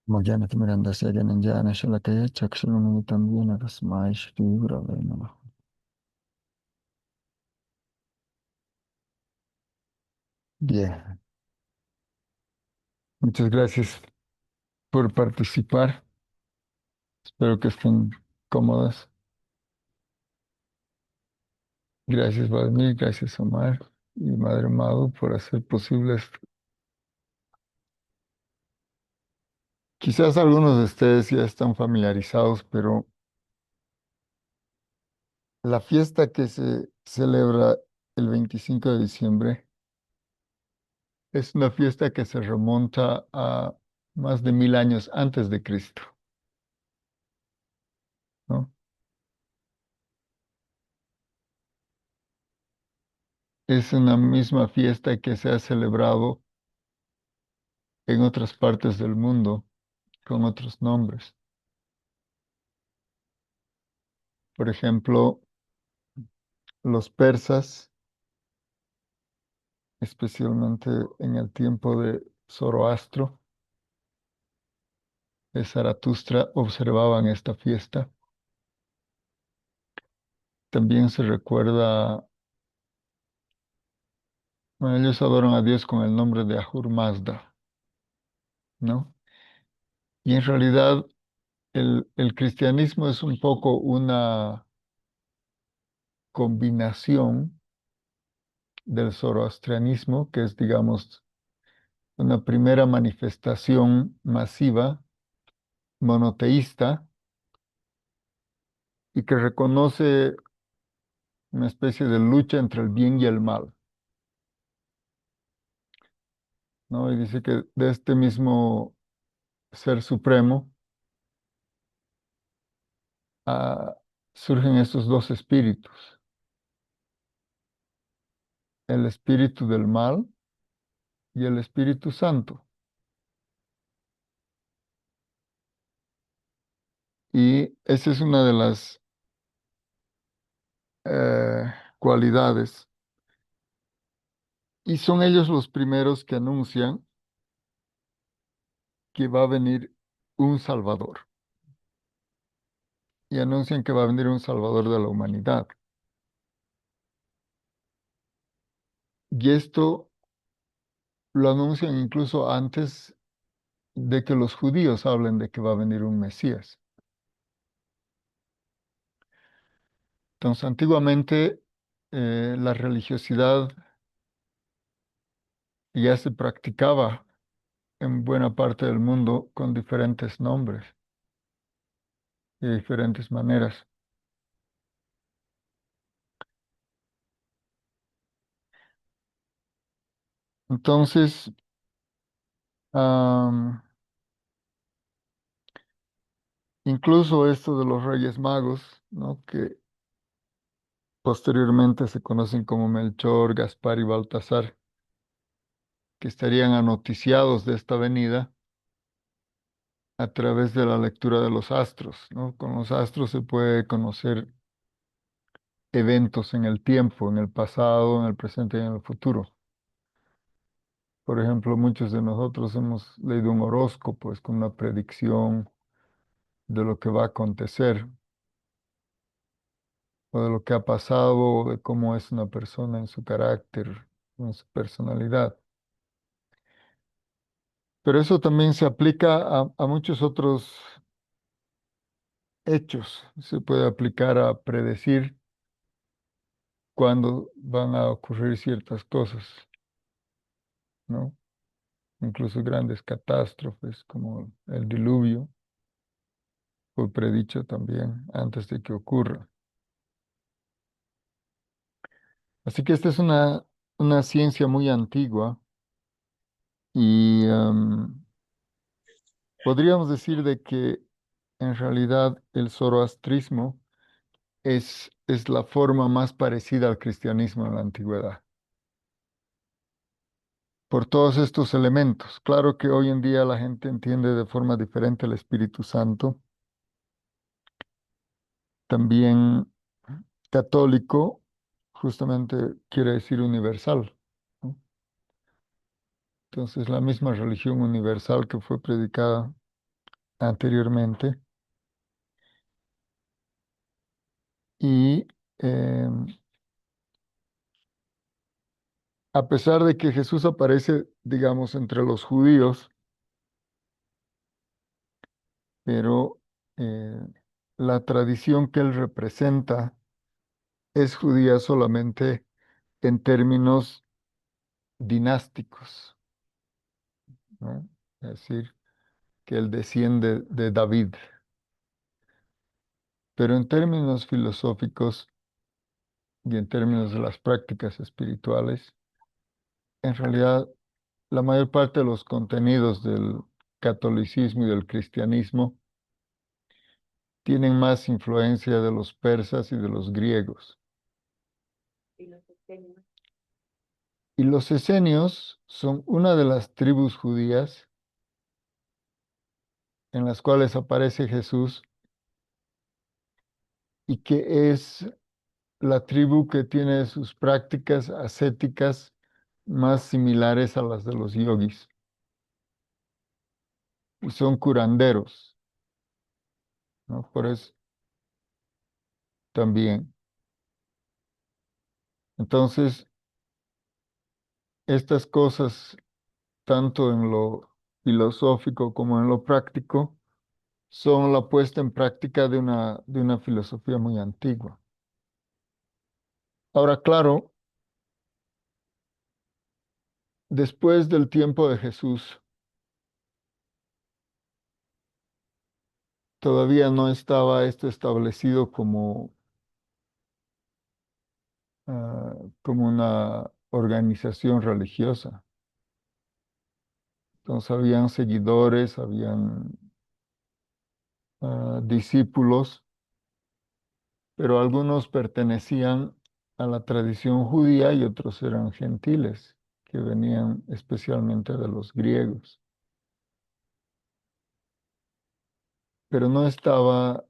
Mojanat Miranda Sagananjana Shalakaya Chakshunamitambiana Rasmai Shri Gurave Namah. Bien, muchas gracias por participar. Espero que estén cómodas. Gracias, Vladimir, gracias, Omar y Madre Madu, por hacer posible esto. Quizás algunos de ustedes ya están familiarizados, pero la fiesta que se celebra el 25 de diciembre es una fiesta que se remonta a más de 1000 años antes de Cristo, ¿no? Es una misma fiesta que se ha celebrado en otras partes del mundo con otros nombres. Por ejemplo, los persas, especialmente en el tiempo de Zoroastro, de Zaratustra, observaban esta fiesta. También se recuerda, bueno, ellos adoran a Dios con el nombre de Ahur Mazda, ¿no? Y en realidad el cristianismo es un poco una combinación del zoroastrianismo, que es, digamos, una primera manifestación masiva monoteísta y que reconoce una especie de lucha entre el bien y el mal, ¿no? Y dice que de este mismo ser supremo ah, surgen estos dos espíritus, el espíritu del mal y el Espíritu Santo. Y esa es una de las eh, cualidades. Y son ellos los primeros que anuncian que va a venir un Salvador. Y anuncian que va a venir un Salvador de la humanidad. Y esto lo anuncian incluso antes de que los judíos hablen de que va a venir un Mesías. Entonces, antiguamente la religiosidad ya se practicaba en buena parte del mundo con diferentes nombres y de diferentes maneras. Entonces, am, incluso esto de los Reyes Magos, ¿no? Que posteriormente se conocen como Melchor, Gaspar y Baltasar, que estarían anoticiados de esta venida a través de la lectura de los astros, ¿no? Con los astros se puede conocer eventos en el tiempo, en el pasado, en el presente y en el futuro. Por ejemplo, muchos de nosotros hemos leído un horóscopo, es con una predicción de lo que va a acontecer, o de lo que ha pasado, o de cómo es una persona en su carácter, en su personalidad. Pero eso también se aplica a muchos otros hechos. Se puede aplicar a predecir cuándo van a ocurrir ciertas cosas, ¿no? Incluso grandes catástrofes como el diluvio fue predicho también antes de que ocurra. Así que esta es una ciencia muy antigua y podríamos decir de que en realidad el zoroastrismo es la forma más parecida al cristianismo en la antigüedad, por todos estos elementos. Claro que hoy en día la gente entiende de forma diferente el Espíritu Santo. También católico justamente quiere decir universal, ¿no? Entonces la misma religión universal que fue predicada anteriormente. Y em, a pesar de que Jesús aparece, digamos, entre los judíos, pero eh, la tradición que él representa es judía solamente en términos dinásticos, ¿no? Es decir, que él desciende de David. Pero en términos filosóficos y en términos de las prácticas espirituales, en realidad la mayor parte de los contenidos del catolicismo y del cristianismo tienen más influencia de los persas y de los griegos. Y los esenios. Y los esenios son una de las tribus judías en las cuales aparece Jesús y que es la tribu que tiene sus prácticas ascéticas más similares a las de los yogis. Y son curanderos, ¿no? Por eso también. Entonces, estas cosas, tanto en lo filosófico como en lo práctico, son la puesta en práctica de una filosofía muy antigua. Ahora, claro, después del tiempo de Jesús, todavía no estaba esto establecido como, como una organización religiosa. Entonces, habían seguidores, habían discípulos, pero algunos pertenecían a la tradición judía y otros eran gentiles, que venían especialmente de los griegos. Pero no estaba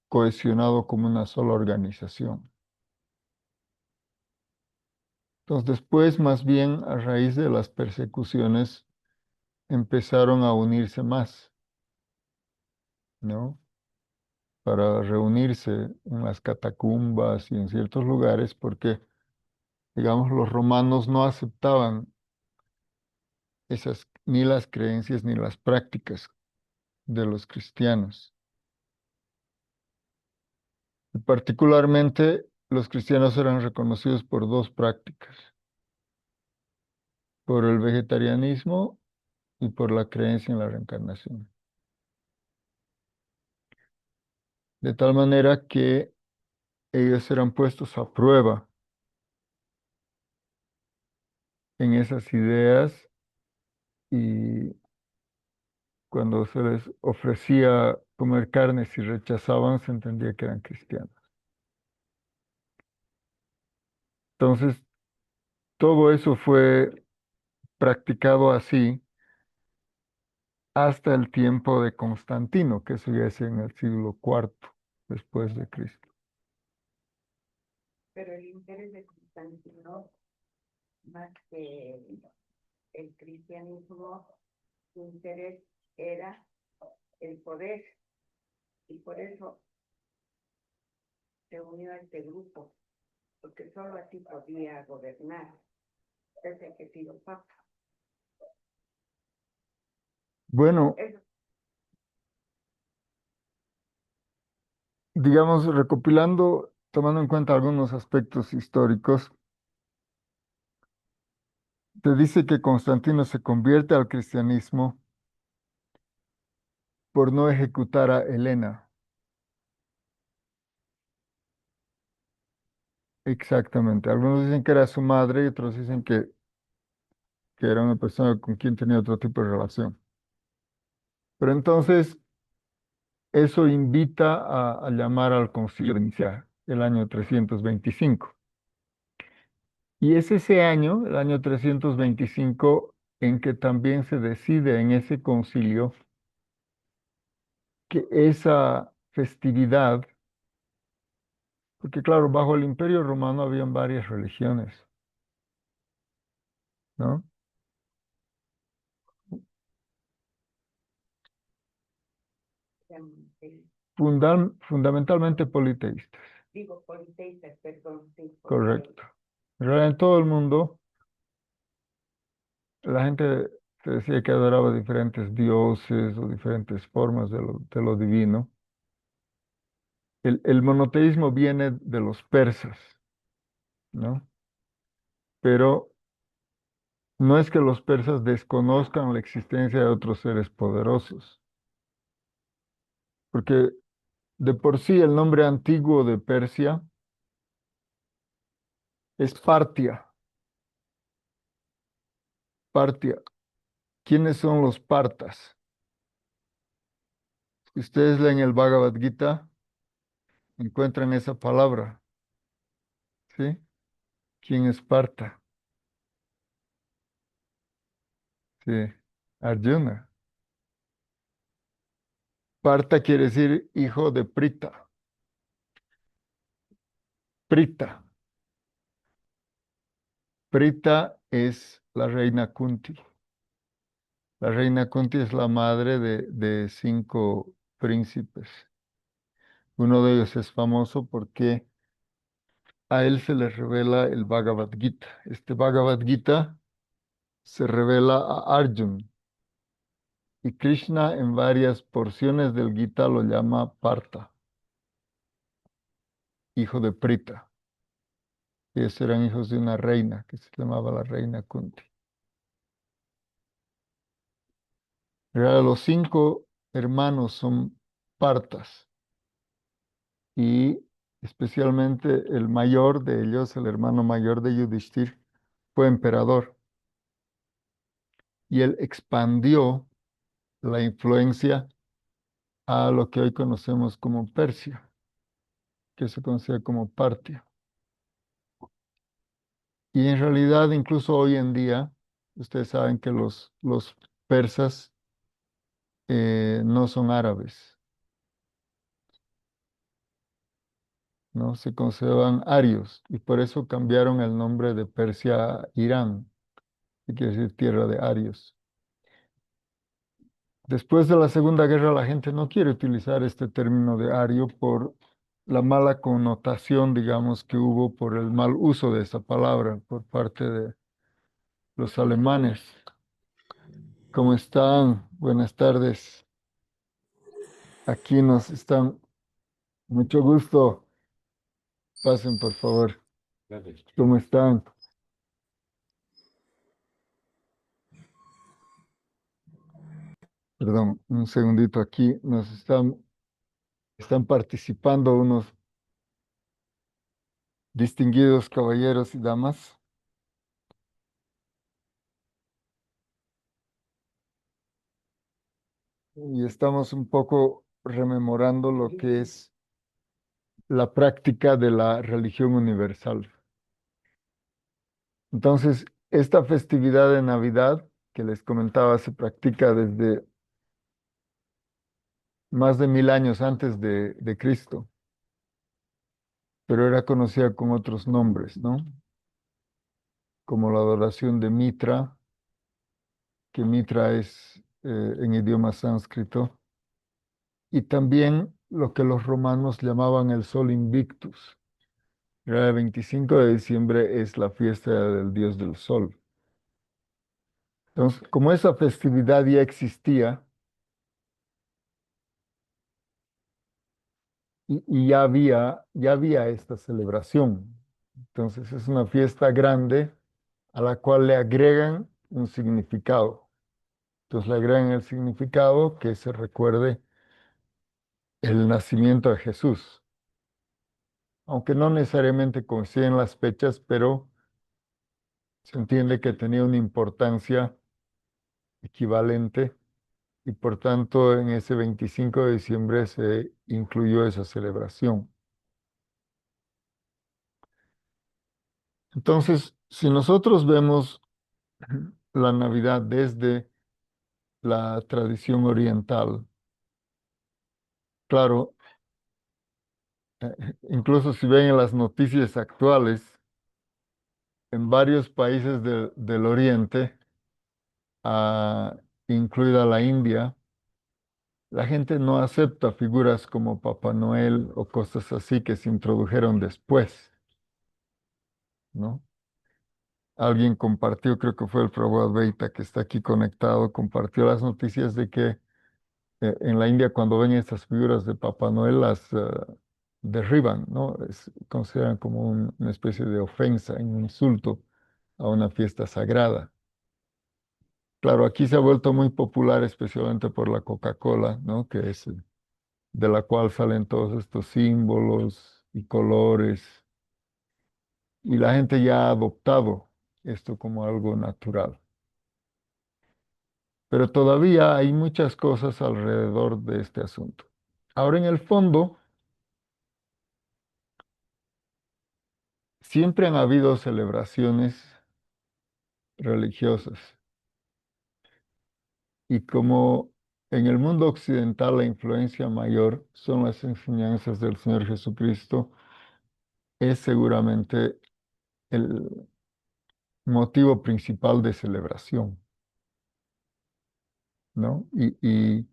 cohesionado como una sola organización. Entonces, después, más bien, a raíz de las persecuciones, empezaron a unirse más, ¿no? Para reunirse en las catacumbas y en ciertos lugares, porque, digamos, los romanos no aceptaban esas, ni las creencias ni las prácticas de los cristianos. Y particularmente, los cristianos eran reconocidos por dos prácticas, por el vegetarianismo y por la creencia en la reencarnación. De tal manera que ellos eran puestos a prueba en esas ideas y cuando se les ofrecía comer carne, si rechazaban, se entendía que eran cristianos. Entonces, todo eso fue practicado así hasta el tiempo de Constantino, que eso ya es en el siglo IV después de Cristo. Pero el interés de Constantino, más que el cristianismo, su interés era el poder, y por eso se unió a este grupo, porque solo así podía gobernar desde que ha sido papa. Bueno, Eso. digamos, recopilando, tomando en cuenta algunos aspectos históricos, te dice que Constantino se convierte al cristianismo por no ejecutar a Helena. Exactamente. Algunos dicen que era su madre y otros dicen que era una persona con quien tenía otro tipo de relación. Pero entonces eso invita a llamar al concilio de Nicea, el año 325. Y es ese año, el año 325, en que también se decide en ese concilio que esa festividad, porque claro, bajo el Imperio Romano habían varias religiones, ¿no? eran monoteístas. Fundamentalmente politeístas, Digo, politeístas, perdón, sí, porque correcto. Pero en todo el mundo la gente se decía que adoraba diferentes dioses o diferentes formas de lo divino. El monoteísmo viene de los persas, ¿no? Pero no es que los persas desconozcan la existencia de otros seres poderosos, porque de por sí el nombre antiguo de Persia es Partia. Partia. ¿Quiénes son los partas? Si ustedes leen el Bhagavad Gita, encuentran esa palabra, ¿sí? ¿Quién es Parta? Sí, Arjuna. Parta quiere decir hijo de Prita. Prita. Prita es la reina Kunti. La reina Kunti es la madre de 5 príncipes. Uno de ellos es famoso porque a él se le revela el Bhagavad Gita. Este Bhagavad Gita se revela a Arjun y Krishna en varias porciones del Gita lo llama Partha, hijo de Prita. Ellos eran hijos de una reina que se llamaba la reina Kunti. Los 5 hermanos son Partas y especialmente el mayor de ellos, el hermano mayor de Yudhishthir, fue emperador y él expandió la influencia a lo que hoy conocemos como Persia, que se conocía como Partia. Y en realidad, incluso hoy en día, ustedes saben que los persas no son árabes, ¿no? Se consideraban arios y por eso cambiaron el nombre de Persia a Irán, que quiere decir tierra de arios. Después de la Segunda Guerra, la gente no quiere utilizar este término de ario por la mala connotación, digamos, que hubo por el mal uso de esa palabra por parte de los alemanes. ¿Cómo están? Buenas tardes. Aquí nos están. Mucho gusto. Pasen, por favor. ¿Cómo están? Perdón, un segundito aquí. Están participando unos distinguidos caballeros y damas. Y estamos un poco rememorando lo que es la práctica de la religión universal. Entonces, esta festividad de Navidad que les comentaba se practica desde más de 1000 años antes de Cristo, pero era conocida con otros nombres, ¿no? Como la adoración de Mitra, que Mitra es en idioma sánscrito, y también lo que los romanos llamaban el Sol Invictus. Era el 25 de diciembre es la fiesta del dios del sol. Entonces, como esa festividad ya existía y ya había esta celebración, entonces es una fiesta grande a la cual le agregan un significado. Entonces le agregan el significado que se recuerde el nacimiento de Jesús, aunque no necesariamente coinciden las fechas, pero se entiende que tenía una importancia equivalente y por tanto en ese 25 de diciembre se incluyó esa celebración. Entonces, si nosotros vemos la Navidad desde la tradición oriental, claro, incluso si ven en las noticias actuales, en varios países del Oriente, incluida la India, la gente no acepta figuras como Papá Noel o cosas así que se introdujeron después, ¿no? Alguien compartió, creo que fue el Prabhupada Beita que está aquí conectado, compartió las noticias de que en la India cuando ven estas figuras de Papá Noel las derriban, ¿no? Consideran como una especie de ofensa, un insulto a una fiesta sagrada. Claro, aquí se ha vuelto muy popular, especialmente por la Coca-Cola, ¿no? Que es de la cual salen todos estos símbolos y colores, y la gente ya ha adoptado esto como algo natural. Pero todavía hay muchas cosas alrededor de este asunto. Ahora, en el fondo, siempre han habido celebraciones religiosas, y como en el mundo occidental la influencia mayor son las enseñanzas del Señor Jesucristo, es seguramente el motivo principal de celebración, ¿no? Y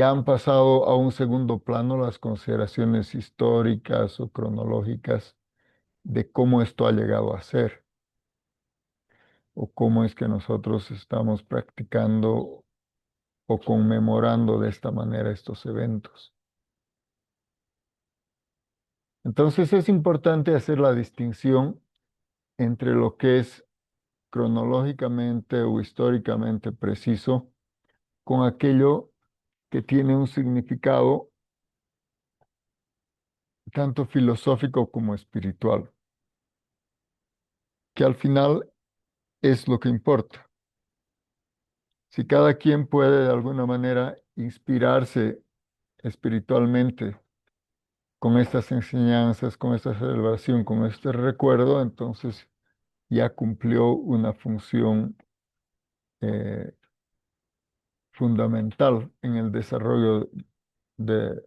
han pasado a un segundo plano las consideraciones históricas o cronológicas de cómo esto ha llegado a ser o cómo es que nosotros estamos practicando o conmemorando de esta manera estos eventos. Entonces es importante hacer la distinción entre lo que es cronológicamente o históricamente preciso con aquello que tiene un significado tanto filosófico como espiritual, que al final es lo que importa. Si cada quien puede de alguna manera inspirarse espiritualmente con estas enseñanzas, con esta celebración, con este recuerdo, entonces ya cumplió una función eh, fundamental en el desarrollo de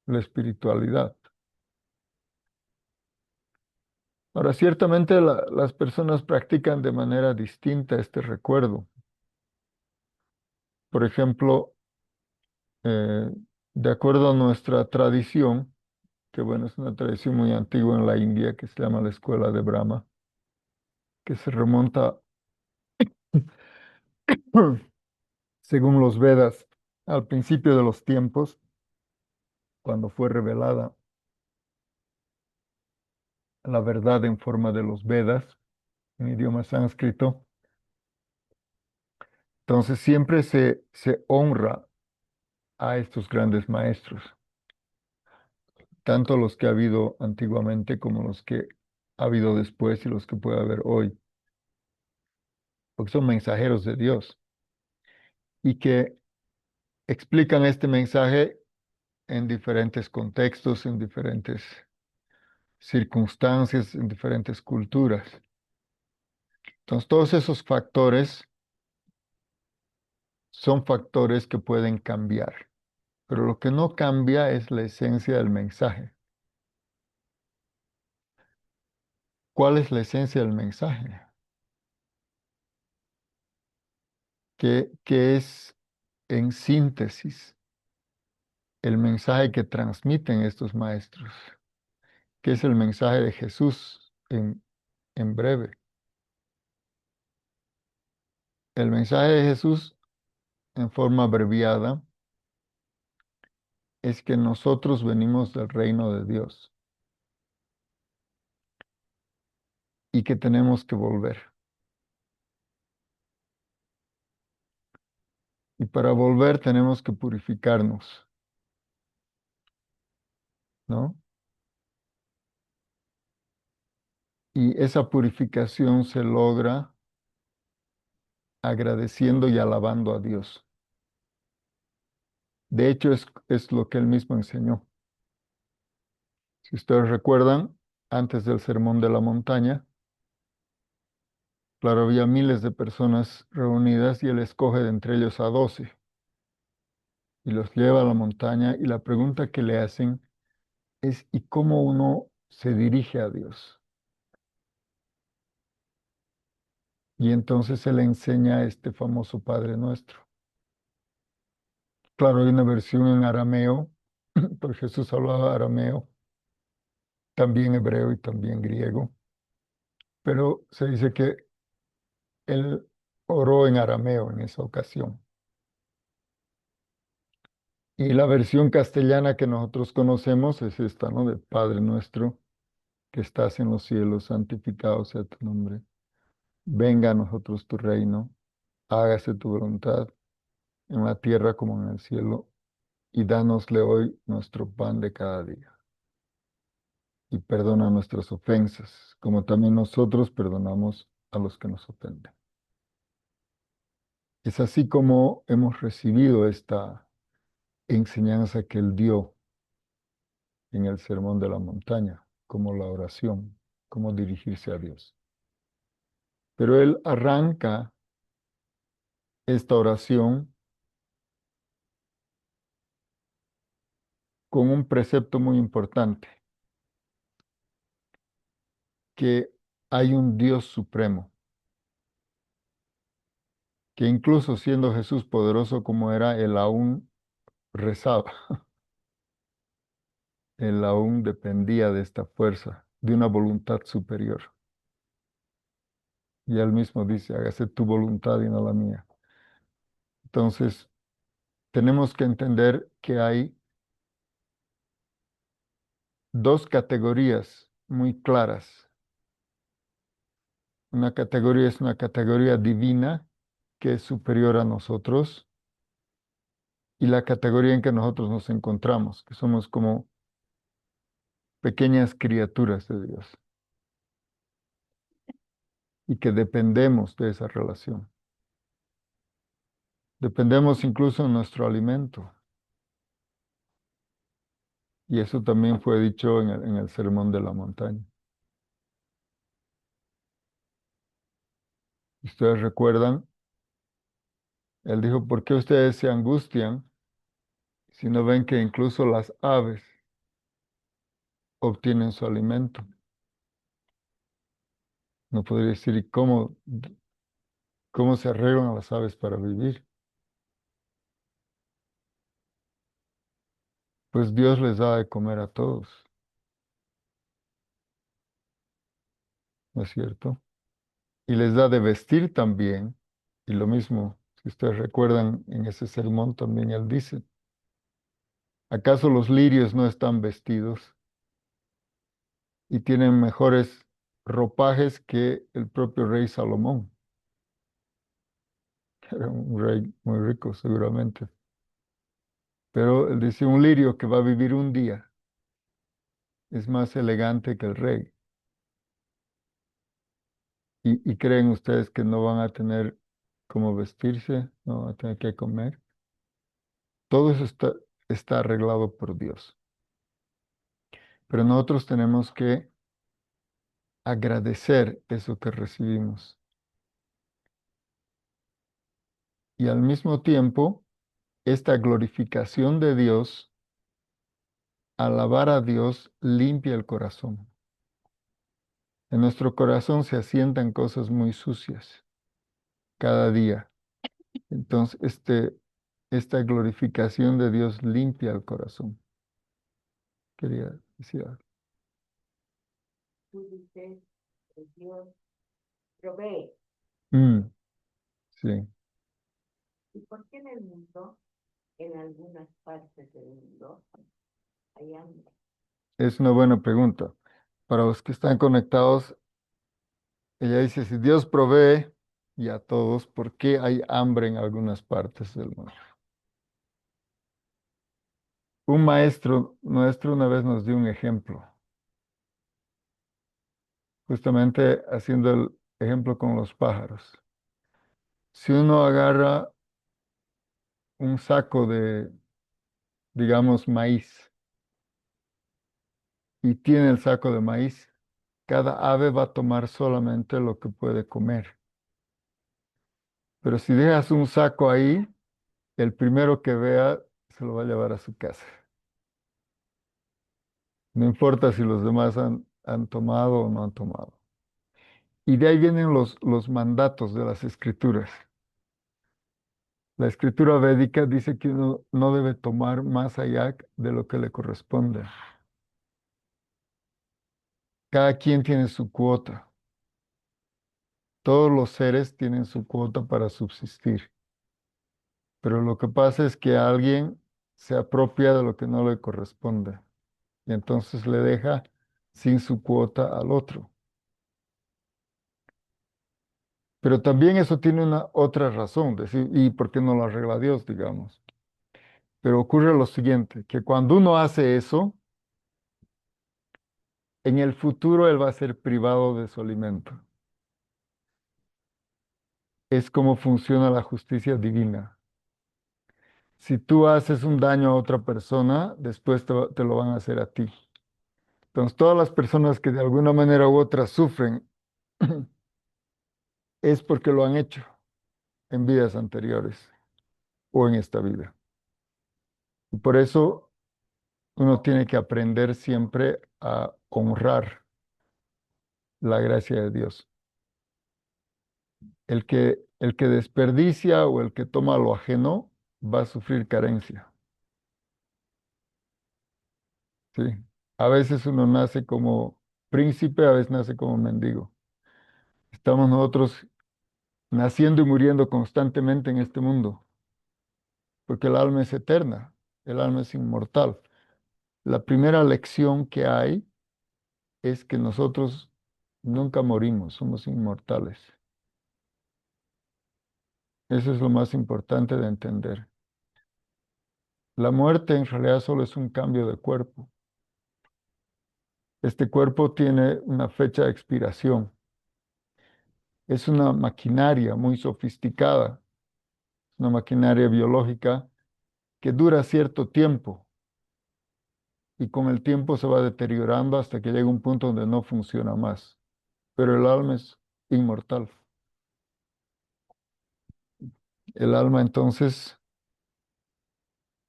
la espiritualidad. Ahora, ciertamente las personas practican de manera distinta este recuerdo. Por ejemplo, eh, de acuerdo a nuestra tradición, que bueno, es una tradición muy antigua en la India que se llama la Escuela de Brahma, que se remonta, según los Vedas, al principio de los tiempos, cuando fue revelada la verdad en forma de los Vedas, en idioma sánscrito. Entonces siempre se honra a estos grandes maestros, tanto los que ha habido antiguamente como los que ha habido después y los que puede haber hoy, porque son mensajeros de Dios y que explican este mensaje en diferentes contextos, en diferentes circunstancias, en diferentes culturas. Entonces, todos esos factores son factores que pueden cambiar, pero lo que no cambia es la esencia del mensaje. ¿Cuál es la esencia del mensaje? ¿Qué es, en síntesis, el mensaje que transmiten estos maestros? ¿Qué es el mensaje de Jesús en breve? El mensaje de Jesús, en forma abreviada, es que nosotros venimos del reino de Dios y que tenemos que volver. Y para volver tenemos que purificarnos, ¿no? Y esa purificación se logra agradeciendo y alabando a Dios. De hecho, es lo que él mismo enseñó. Si ustedes recuerdan, antes del Sermón de la Montaña, claro, había miles de personas reunidas y él escoge de entre ellos a 12 y los lleva a la montaña, y la pregunta que le hacen es: ¿y cómo uno se dirige a Dios? Y entonces él enseña este famoso Padre Nuestro. Claro, hay una versión en arameo, porque Jesús hablaba arameo, también hebreo y también griego, pero se dice que él oró en arameo en esa ocasión. Y la versión castellana que nosotros conocemos es esta, ¿no? De Padre nuestro que estás en los cielos, santificado sea tu nombre. Venga a nosotros tu reino, hágase tu voluntad en la tierra como en el cielo, y dánosle hoy nuestro pan de cada día. Y perdona nuestras ofensas, como también nosotros perdonamos a los que nos ofenden. Es así como hemos recibido esta enseñanza que Él dio en el Sermón de la Montaña, como la oración, cómo dirigirse a Dios. Pero Él arranca esta oración con un precepto muy importante, que hay un Dios supremo, que incluso siendo Jesús poderoso como era, Él aún rezaba, Él aún dependía de esta fuerza, de una voluntad superior. Y Él mismo dice, hágase tu voluntad y no la mía. Entonces, tenemos que entender que hay dos categorías muy claras. Una categoría es una categoría divina que es superior a nosotros y la categoría en que nosotros nos encontramos, que somos como pequeñas criaturas de Dios y que dependemos de esa relación. Dependemos incluso de nuestro alimento. Y eso también fue dicho en el Sermón de la Montaña. Ustedes recuerdan, Él dijo, ¿por qué ustedes se angustian si no ven que incluso las aves obtienen su alimento? No podría decir, ¿y cómo se arreglan las aves para vivir? Pues Dios les da de comer a todos, ¿no es cierto? Y les da de vestir también. Y lo mismo, si ustedes recuerdan, en ese sermón también Él dice, ¿acaso los lirios no están vestidos y tienen mejores ropajes que el propio rey Salomón? Era un rey muy rico, seguramente. Pero él dice, un lirio que va a vivir un día es más elegante que el rey. ¿Y creen ustedes que no van a tener cómo vestirse, no van a tener que comer? Todo eso está arreglado por Dios. Pero nosotros tenemos que agradecer eso que recibimos. Y al mismo tiempo, esta glorificación de Dios, alabar a Dios, limpia el corazón. En nuestro corazón se asientan cosas muy sucias cada día. Entonces, esta glorificación de Dios limpia el corazón. Quería decir algo. Tú dices que Dios provee. Mm, sí, ¿Y por qué en el mundo, en algunas partes del mundo, hay hambre? es una buena pregunta. Para los que están conectados, ella dice, si Dios provee y a todos, ¿por qué hay hambre en algunas partes del mundo? Un maestro nuestro una vez nos dio un ejemplo, justamente haciendo el ejemplo con los pájaros. Si uno agarra un saco de, digamos, maíz y tiene el saco de maíz, cada ave va a tomar solamente lo que puede comer. Pero si dejas un saco ahí, el primero que vea se lo va a llevar a su casa. No importa si los demás han tomado o no han tomado. Y de ahí vienen los mandatos de las escrituras. La escritura védica dice que uno no debe tomar más allá de lo que le corresponde. Cada quien tiene su cuota. Todos los seres tienen su cuota para subsistir. Pero lo que pasa es que alguien se apropia de lo que no le corresponde y entonces le deja sin su cuota al otro. Pero también eso tiene una otra razón, decir, ¿y por qué no lo arregla Dios, digamos? Pero ocurre lo siguiente, que cuando uno hace eso, en el futuro él va a ser privado de su alimento. Es como funciona la justicia divina. Si tú haces un daño a otra persona, después te lo van a hacer a ti. Entonces, todas las personas que de alguna manera u otra sufren es porque lo han hecho en vidas anteriores o en esta vida. Y por eso uno tiene que aprender siempre a honrar la gracia de Dios. El que desperdicia o el que toma lo ajeno va a sufrir carencia. ¿Sí? A veces uno nace como príncipe, a veces nace como mendigo. Estamos nosotros naciendo y muriendo constantemente en este mundo, porque el alma es eterna, el alma es inmortal. La primera lección que hay es que nosotros nunca morimos, somos inmortales. Eso es lo más importante de entender. La muerte en realidad solo es un cambio de cuerpo. Este cuerpo tiene una fecha de expiración. Es una maquinaria muy sofisticada, una maquinaria biológica que dura cierto tiempo y con el tiempo se va deteriorando hasta que llega un punto donde no funciona más. Pero el alma es inmortal. El alma entonces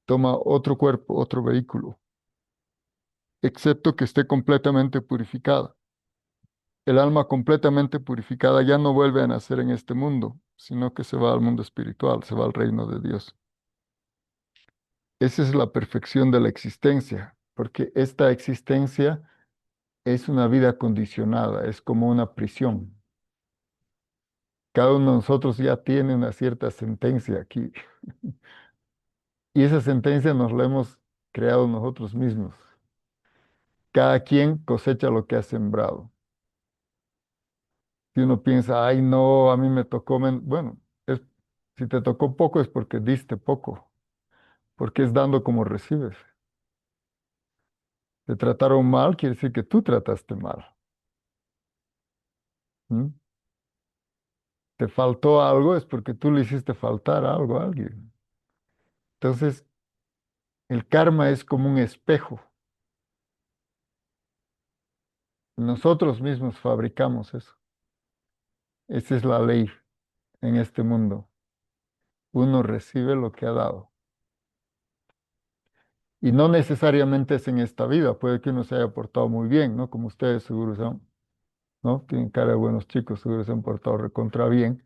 toma otro cuerpo, otro vehículo, excepto que esté completamente purificada. El alma completamente purificada ya no vuelve a nacer en este mundo, sino que se va al mundo espiritual, se va al reino de Dios. Esa es la perfección de la existencia, porque esta existencia es una vida condicionada, es como una prisión. Cada uno de nosotros ya tiene una cierta sentencia aquí, y esa sentencia nos la hemos creado nosotros mismos. Cada quien cosecha lo que ha sembrado. Si uno piensa, ay, no, a mí me tocó, bueno, si te tocó poco es porque diste poco, porque es dando como recibes. Te trataron mal, quiere decir que tú trataste mal. ¿Mm? Te faltó algo, es porque tú le hiciste faltar algo a alguien. Entonces, el karma es como un espejo. Nosotros mismos fabricamos eso. Esa es la ley en este mundo. Uno recibe lo que ha dado. Y no necesariamente es en esta vida, puede que uno se haya portado muy bien, ¿no? Como ustedes seguro son, ¿no? Tienen cara de buenos chicos, seguro se han portado recontra bien,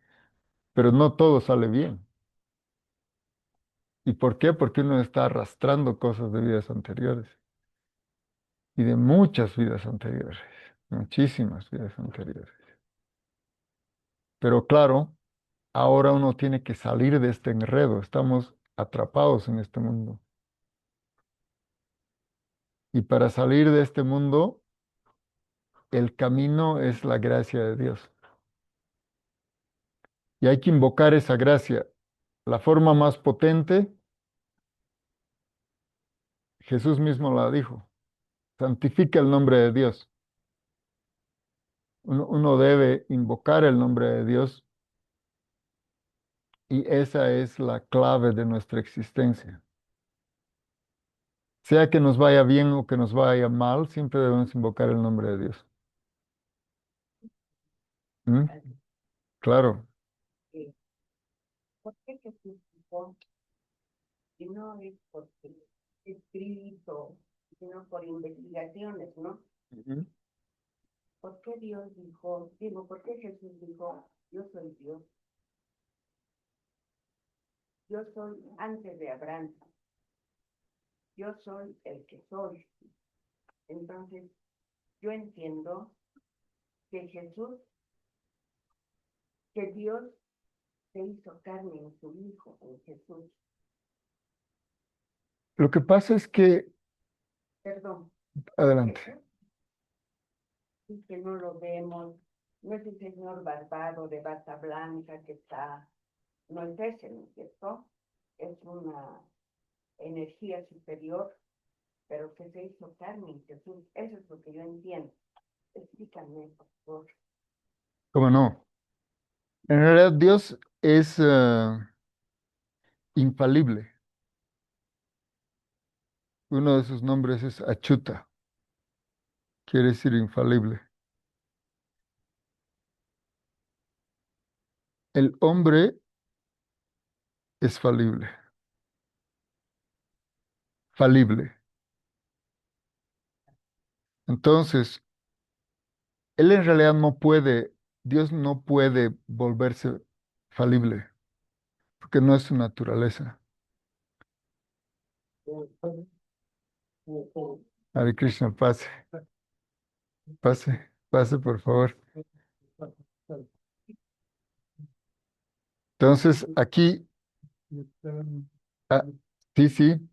pero no todo sale bien. ¿Y por qué? Porque uno está arrastrando cosas de vidas anteriores y de muchas vidas anteriores, muchísimas vidas anteriores. Pero claro, ahora uno tiene que salir de este enredo, estamos atrapados en este mundo. Y para salir de este mundo, el camino es la gracia de Dios. Y hay que invocar esa gracia. La forma más potente, Jesús mismo la dijo, santifica el nombre de Dios. Uno debe invocar el nombre de Dios y esa es la clave de nuestra existencia. Sea que nos vaya bien o que nos vaya mal, siempre debemos invocar el nombre de Dios. ¿Mm? Claro. ¿Por qué Jesús dijo? Y no es porque escrito, sino por investigaciones, ¿no? Ujú. ¿Por qué Dios dijo, digo, por qué Jesús dijo, yo soy Dios? yo soy antes de Abraham, yo soy el que soy. Entonces, yo entiendo que Jesús, que Dios se hizo carne en su Hijo, en Jesús. Lo que pasa es que, Perdón, adelante, eso, y que no lo vemos. No es el señor barbado de bata blanca que está, no es ese, ¿no es cierto? Es una energía superior, pero que se hizo carne en Jesús. Eso es lo que yo entiendo. Explícame, por favor. ¿cómo no? En realidad Dios es infalible. Uno de sus nombres es Achuta, quiere decir infalible. El hombre es falible, falible. Entonces, él en realidad no puede, Dios no puede volverse falible, porque no es su naturaleza. Hare Krishna, pase, pase, por favor. Entonces, aquí, ah, sí, sí,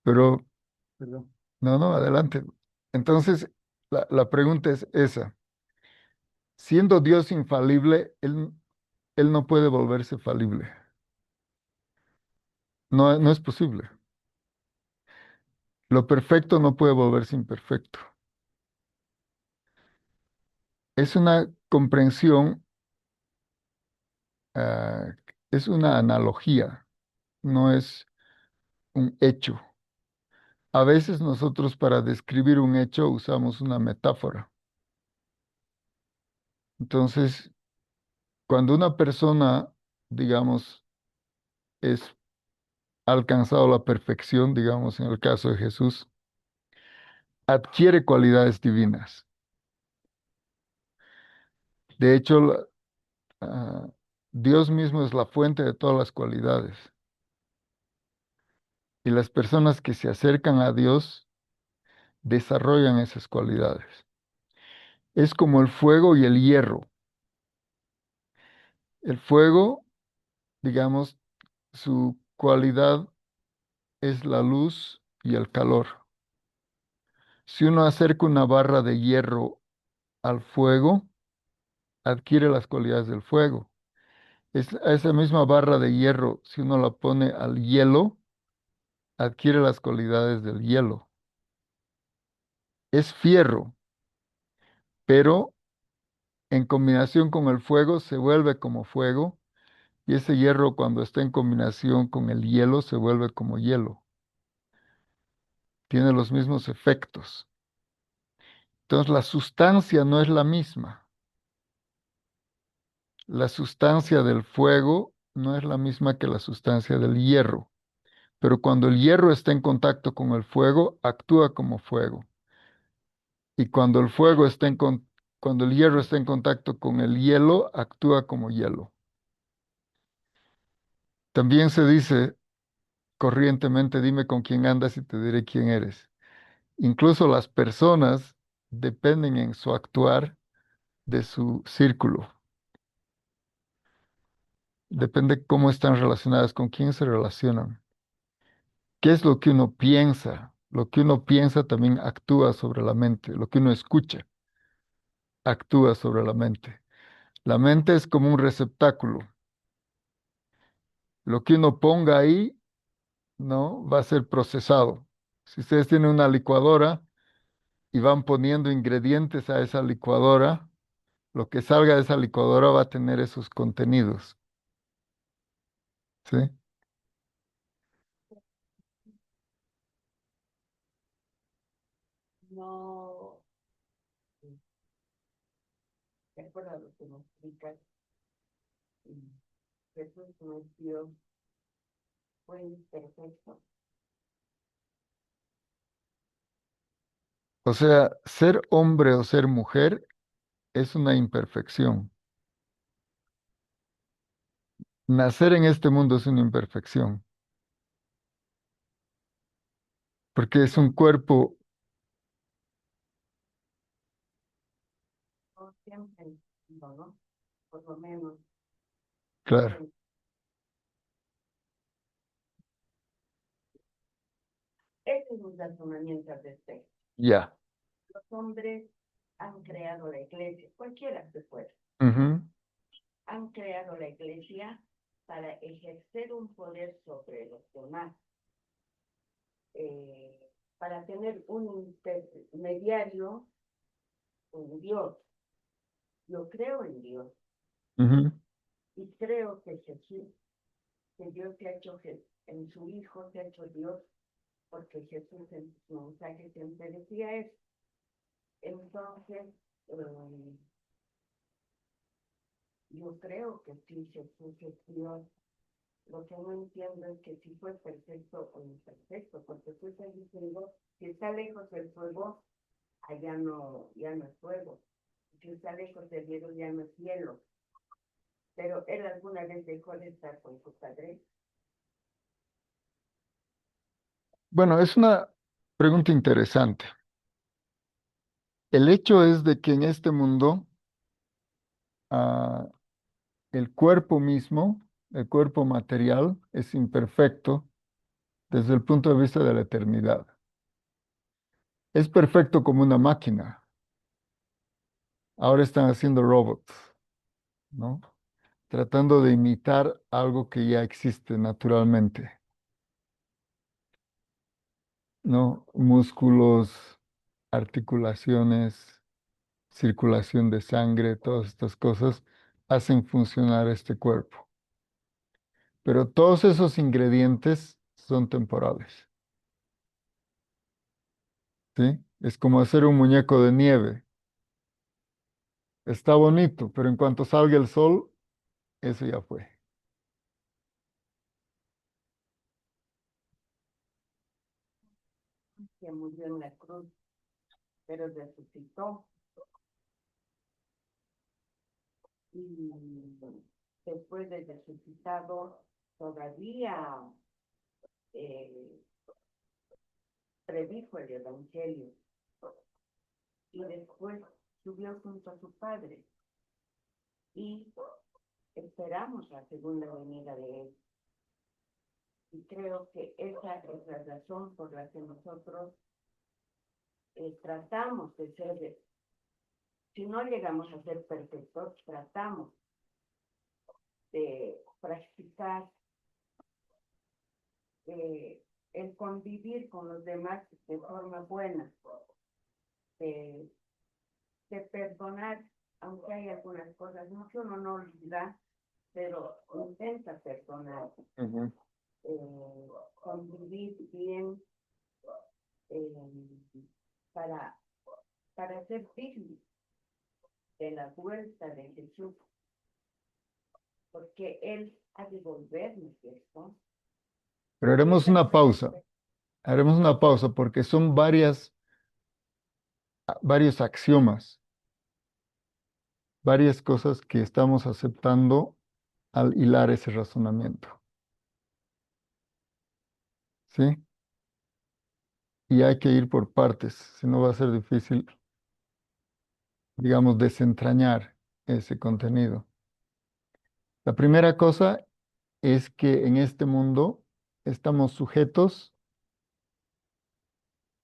pero no, no, adelante. Entonces, la pregunta es esa. Siendo Dios infalible, él no puede volverse falible. No, no es posible. Lo perfecto no puede volverse imperfecto. Es una comprensión, ah, es una analogía, no es un hecho. A veces nosotros para describir un hecho usamos una metáfora. Entonces, cuando una persona, digamos, es ha alcanzado la perfección, digamos, en el caso de Jesús, adquiere cualidades divinas. De hecho, ah, Dios mismo es la fuente de todas las cualidades. Y las personas que se acercan a Dios desarrollan esas cualidades. Es como el fuego y el hierro. El fuego, digamos, su cualidad es la luz y el calor. Si uno acerca una barra de hierro al fuego, adquiere las cualidades del fuego. Esa misma barra de hierro, si uno la pone al hielo, adquiere las cualidades del hielo. Es fierro, pero en combinación con el fuego se vuelve como fuego y ese hierro cuando está en combinación con el hielo se vuelve como hielo. Tiene los mismos efectos. Entonces la sustancia no es la misma. La sustancia del fuego no es la misma que la sustancia del hierro, pero cuando el hierro está en contacto con el fuego, actúa como fuego. Y cuando el fuego está cuando el hierro está en contacto con el hielo, actúa como hielo. También se dice corrientemente, dime con quién andas y te diré quién eres. Incluso las personas dependen en su actuar de su círculo. Depende cómo están relacionadas, con quién se relacionan. ¿Qué es lo que uno piensa? Lo que uno piensa también actúa sobre la mente. Lo que uno escucha actúa sobre la mente. La mente es como un receptáculo. Lo que uno ponga ahí, ¿no? Va a ser procesado. Si ustedes tienen una licuadora y van poniendo ingredientes a esa licuadora, lo que salga de esa licuadora va a tener esos contenidos, ¿sí? No, de acuerdo a lo que nos explicas, Jesús no es Dios, fue imperfecto. O sea, ser hombre o ser mujer es una imperfección. nacer en este mundo es una imperfección, porque es un cuerpo, No siempre, no, ¿no? Por lo menos, claro, ese es un razonamiento al respecto. ya. Los hombres han creado la iglesia, cualquiera se puede, Ujú, han creado la iglesia para ejercer un poder sobre los demás, eh, para tener un intermediario con Dios. Yo creo en Dios ujú. y creo que Jesús, que Dios se ha hecho en su Hijo, se ha hecho Dios, porque Jesús en su mensaje siempre decía eso. Entonces, yo creo que sí, Jesús es Dios. Lo que no entiendo es que si fue perfecto o imperfecto, porque tú estás diciendo, si está lejos del fuego, allá no, ya no es fuego. Si está lejos del hielo, ya no es hielo. Pero él alguna vez dejó de estar con su padre. Bueno, es una pregunta interesante. El hecho es de que en este mundo, ah, el cuerpo mismo, el cuerpo material, es imperfecto desde el punto de vista de la eternidad. Es perfecto como una máquina. Ahora están haciendo robots, ¿no? Tratando de imitar algo que ya existe naturalmente, ¿no? Músculos, articulaciones, circulación de sangre, todas estas cosas hacen funcionar este cuerpo. Pero todos esos ingredientes son temporales, ¿sí? Es como hacer un muñeco de nieve. Está bonito, pero en cuanto salga el sol, eso ya fue. Que murió en la cruz, pero resucitó. Y después de resucitado, todavía eh, predijo el Evangelio. Y después subió junto a su Padre. Y esperamos la segunda venida de Él. Y creo que esa es la razón por la que nosotros tratamos de ser, si no llegamos a ser perfectos, tratamos de practicar el convivir con los demás de forma buena, de, de perdonar, aunque hay algunas cosas, no que uno no olvida, pero intenta perdonar, Ujú. convivir bien eh, para, para ser dignos de la vuelta de Jesús, porque Él ha de volvernos esto. Pero Y esa haremos una pausa porque son varios axiomas, varias cosas que estamos aceptando al hilar ese razonamiento, ¿sí? Y hay que ir por partes, si no va a ser difícil, digamos, desentrañar ese contenido. La primera cosa es que en este mundo estamos sujetos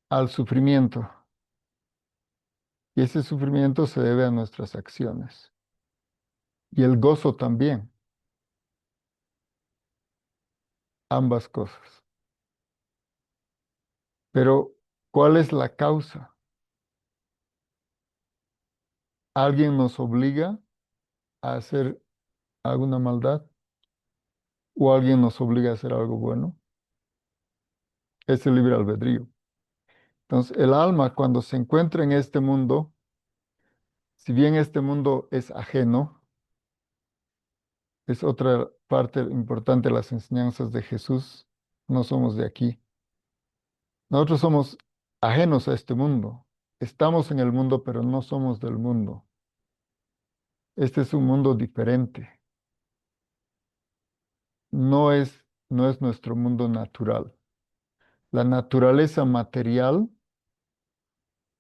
al sufrimiento y ese sufrimiento se debe a nuestras acciones y el gozo también, ambas cosas. Pero, ¿cuál es la causa? ¿Alguien nos obliga a hacer alguna maldad o alguien nos obliga a hacer algo bueno? Es el libre albedrío. Entonces, el alma cuando se encuentra en este mundo, si bien este mundo es ajeno, es otra parte importante de las enseñanzas de Jesús, no somos de aquí. Nosotros somos ajenos a este mundo. Estamos en el mundo, pero no somos del mundo. Este es un mundo diferente. no es nuestro mundo natural. La naturaleza material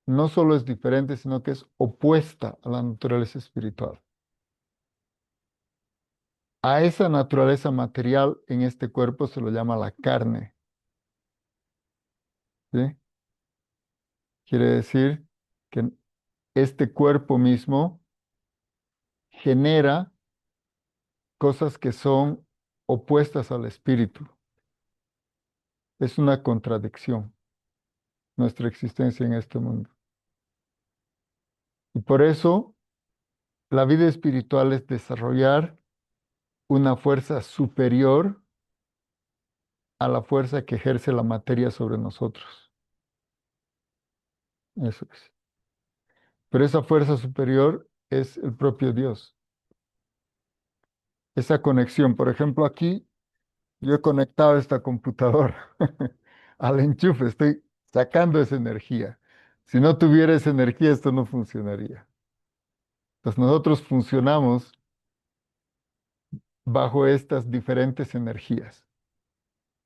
no solo es diferente, sino que es opuesta a la naturaleza espiritual. A esa naturaleza material en este cuerpo se lo llama la carne, ¿sí? Quiere decir que este cuerpo mismo genera cosas que son opuestas al espíritu. Es una contradicción nuestra existencia en este mundo. Y por eso la vida espiritual es desarrollar una fuerza superior a la fuerza que ejerce la materia sobre nosotros. Eso es. Pero esa fuerza superior es el propio Dios. Esa conexión, por ejemplo, aquí yo he conectado esta computadora al enchufe, estoy sacando esa energía. Si no tuviera esa energía, esto no funcionaría. Entonces nosotros funcionamos bajo estas diferentes energías.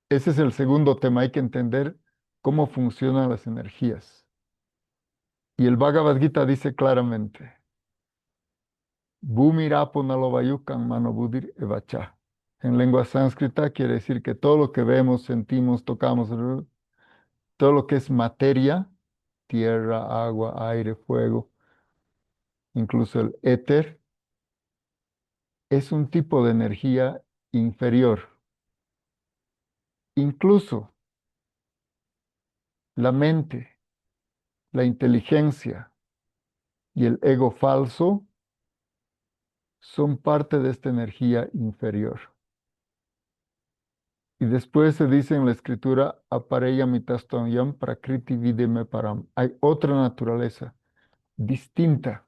Ese es el segundo tema, hay que entender cómo funcionan las energías. Y el Bhagavad Gita dice claramente, Bhumirapo nalovayukan manobudir evacha. En lengua sánscrita quiere decir que todo lo que vemos, sentimos, tocamos, todo lo que es materia, tierra, agua, aire, fuego, incluso el éter, es un tipo de energía inferior. Incluso la mente, la inteligencia y el ego falso son parte de esta energía inferior. Y después se dice en la escritura, apareya mitastam prakriti videme param. Hay otra naturaleza distinta,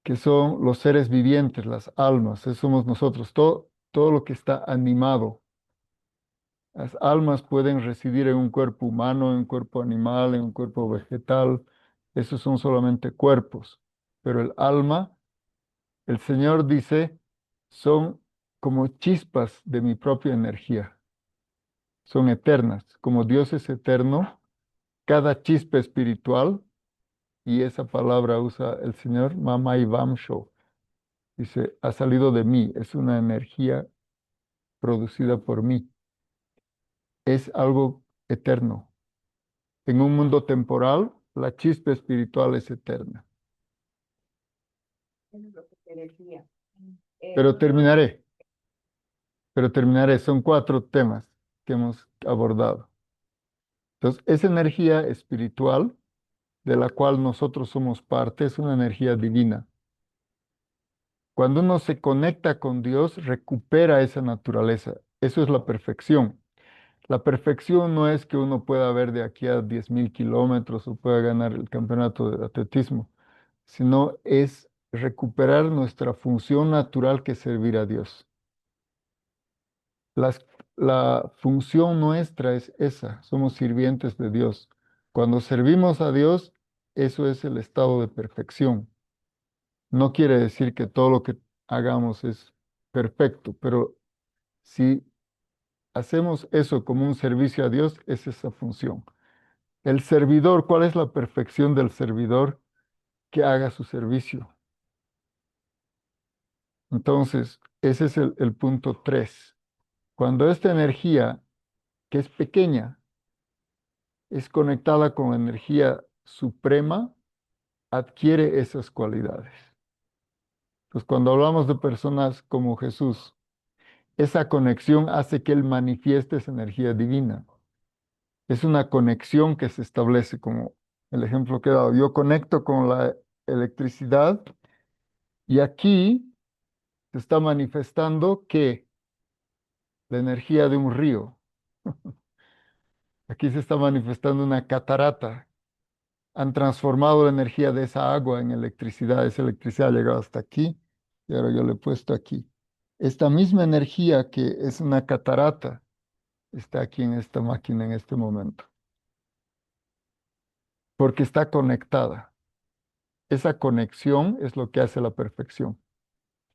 que son los seres vivientes, las almas, eso somos nosotros, todo lo que está animado. Las almas pueden residir en un cuerpo humano, en un cuerpo animal, en un cuerpo vegetal. Esos son solamente cuerpos. Pero el alma, el Señor dice, son como chispas de mi propia energía. Son eternas. Como Dios es eterno, cada chispa espiritual, y esa palabra usa el Señor, Mama y Vamsho, dice, ha salido de mí, es una energía producida por mí. Es algo eterno. En un mundo temporal, la chispa espiritual es eterna. Eso es lo que te decía. Pero Eh, terminaré, pero terminaré. Son 4 temas que hemos abordado. Entonces, esa energía espiritual de la cual nosotros somos parte es una energía divina. Cuando uno se conecta con Dios, recupera esa naturaleza. Eso es la perfección. La perfección no es que uno pueda ver de aquí a 10.000 kilómetros o pueda ganar el campeonato de atletismo, sino es recuperar nuestra función natural que es servir a Dios. Las- la función nuestra es esa, somos sirvientes de Dios. Cuando servimos a Dios, eso es el estado de perfección. No quiere decir que todo lo que hagamos es perfecto, pero si hacemos eso como un servicio a Dios, es esa función. El servidor, ¿cuál es la perfección del servidor? Que haga su servicio. Entonces, ese es el punto 3. Cuando esta energía, que es pequeña, es conectada con la energía suprema, adquiere esas cualidades. Pues cuando hablamos de personas como Jesús, esa conexión hace que Él manifieste esa energía divina. Es una conexión que se establece, como el ejemplo que he dado. Yo conecto con la electricidad y aquí se está manifestando que la energía de un río. Aquí se está manifestando una catarata. Han transformado la energía de esa agua en electricidad. Esa electricidad ha llegado hasta aquí y ahora yo le he puesto aquí. Esta misma energía que es una catarata está aquí en esta máquina en este momento, porque está conectada. Esa conexión es lo que hace la perfección.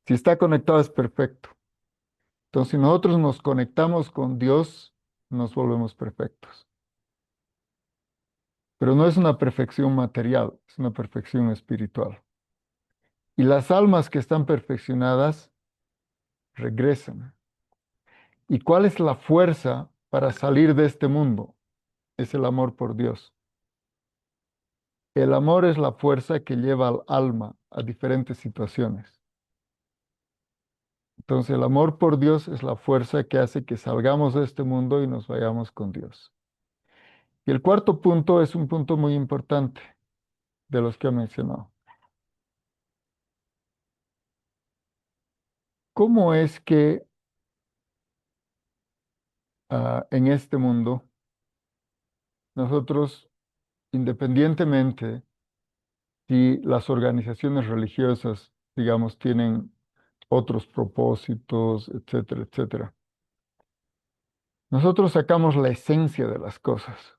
Si está conectado es perfecto. Entonces, si nosotros nos conectamos con Dios, nos volvemos perfectos. Pero no es una perfección material, es una perfección espiritual. Y las almas que están perfeccionadas regresan. ¿Y cuál es la fuerza para salir de este mundo? Es el amor por Dios. El amor es la fuerza que lleva al alma a diferentes situaciones. Entonces, el amor por Dios es la fuerza que hace que salgamos de este mundo y nos vayamos con Dios. Y el cuarto punto es un punto muy importante de los que he mencionado. ¿Cómo es que en este mundo nosotros, independientemente si las organizaciones religiosas, digamos, tienen otros propósitos, etcétera, etcétera, nosotros sacamos la esencia de las cosas?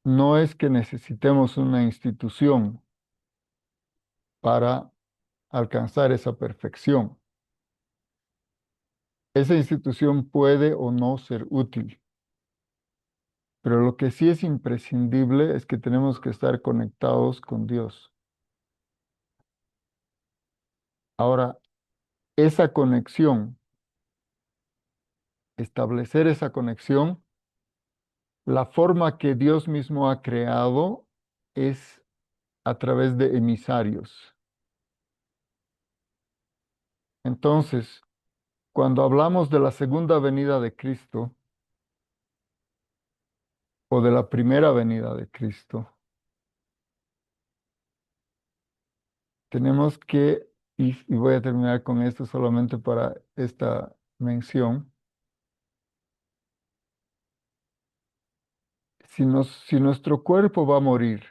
No es que necesitemos una institución para alcanzar esa perfección. Esa institución puede o no ser útil, pero lo que sí es imprescindible es que tenemos que estar conectados con Dios. Ahora, esa conexión, establecer esa conexión, la forma que Dios mismo ha creado es a través de emisarios. Entonces, cuando hablamos de la segunda venida de Cristo o de la primera venida de Cristo, tenemos que, y voy a terminar con esto solamente para esta mención, si nuestro cuerpo va a morir,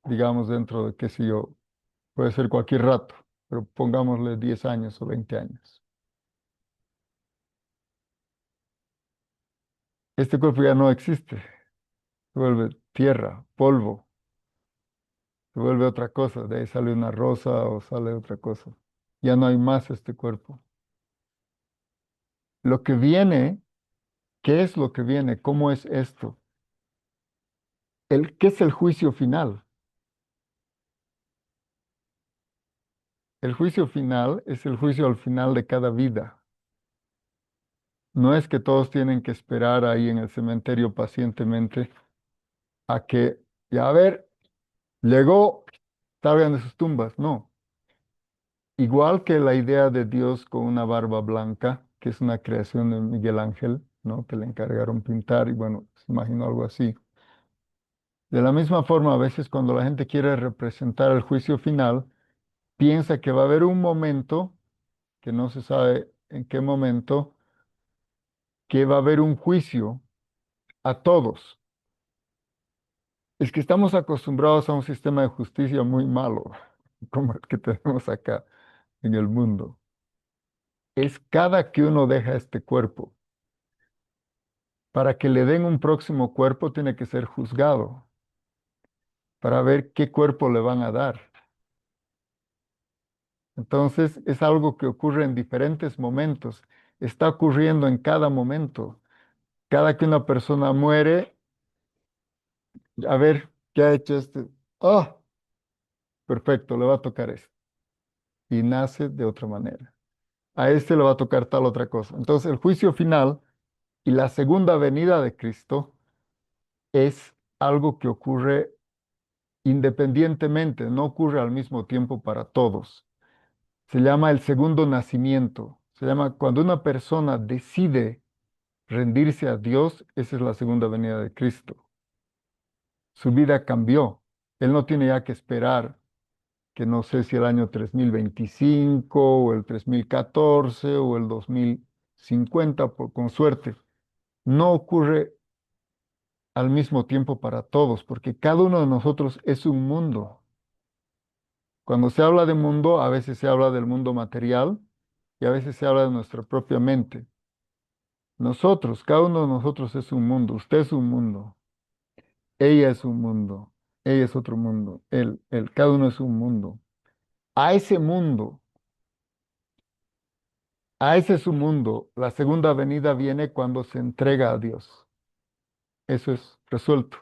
digamos dentro de, qué sé yo, puede ser cualquier rato, pero pongámosle 10 años o 20 años, este cuerpo ya no existe, se vuelve tierra, polvo, se vuelve otra cosa, de ahí sale una rosa o sale otra cosa. Ya no hay más este cuerpo. Lo que viene, ¿qué es lo que viene? ¿Cómo es esto? ¿Qué es el juicio final? El juicio final es el juicio al final de cada vida. No es que todos tienen que esperar ahí en el cementerio pacientemente a que, ya a ver, llegó, salgan de sus tumbas. No. Igual que la idea de Dios con una barba blanca, que es una creación de Miguel Ángel, ¿no? Que le encargaron pintar y bueno, se imaginó algo así. De la misma forma, a veces cuando la gente quiere representar el juicio final, piensa que va a haber un momento, que no se sabe en qué momento, que va a haber un juicio a todos. Es que estamos acostumbrados a un sistema de justicia muy malo, como el que tenemos acá en el mundo. Es cada que uno deja este cuerpo. Para que le den un próximo cuerpo, tiene que ser juzgado para ver qué cuerpo le van a dar. Entonces, es algo que ocurre en diferentes momentos. Está ocurriendo en cada momento. Cada que una persona muere, a ver, ¿qué ha hecho este? Ah, perfecto, le va a tocar esto. Y nace de otra manera. A este le va a tocar tal otra cosa. Entonces, el juicio final y la segunda venida de Cristo es algo que ocurre independientemente, no ocurre al mismo tiempo para todos. Se llama el segundo nacimiento. Se llama cuando una persona decide rendirse a Dios, esa es la segunda venida de Cristo. Su vida cambió. Él no tiene ya que esperar que no sé si el año 3025 o el 3014 o el 2050, con suerte. No ocurre al mismo tiempo para todos, porque cada uno de nosotros es un mundo. Cuando se habla de mundo, a veces se habla del mundo material y a veces se habla de nuestra propia mente. Nosotros, cada uno de nosotros es un mundo. Usted es un mundo. Ella es un mundo. Ella es otro mundo. Él, cada uno es un mundo. A ese mundo, a ese su mundo, la segunda venida viene cuando se entrega a Dios. Eso es resuelto.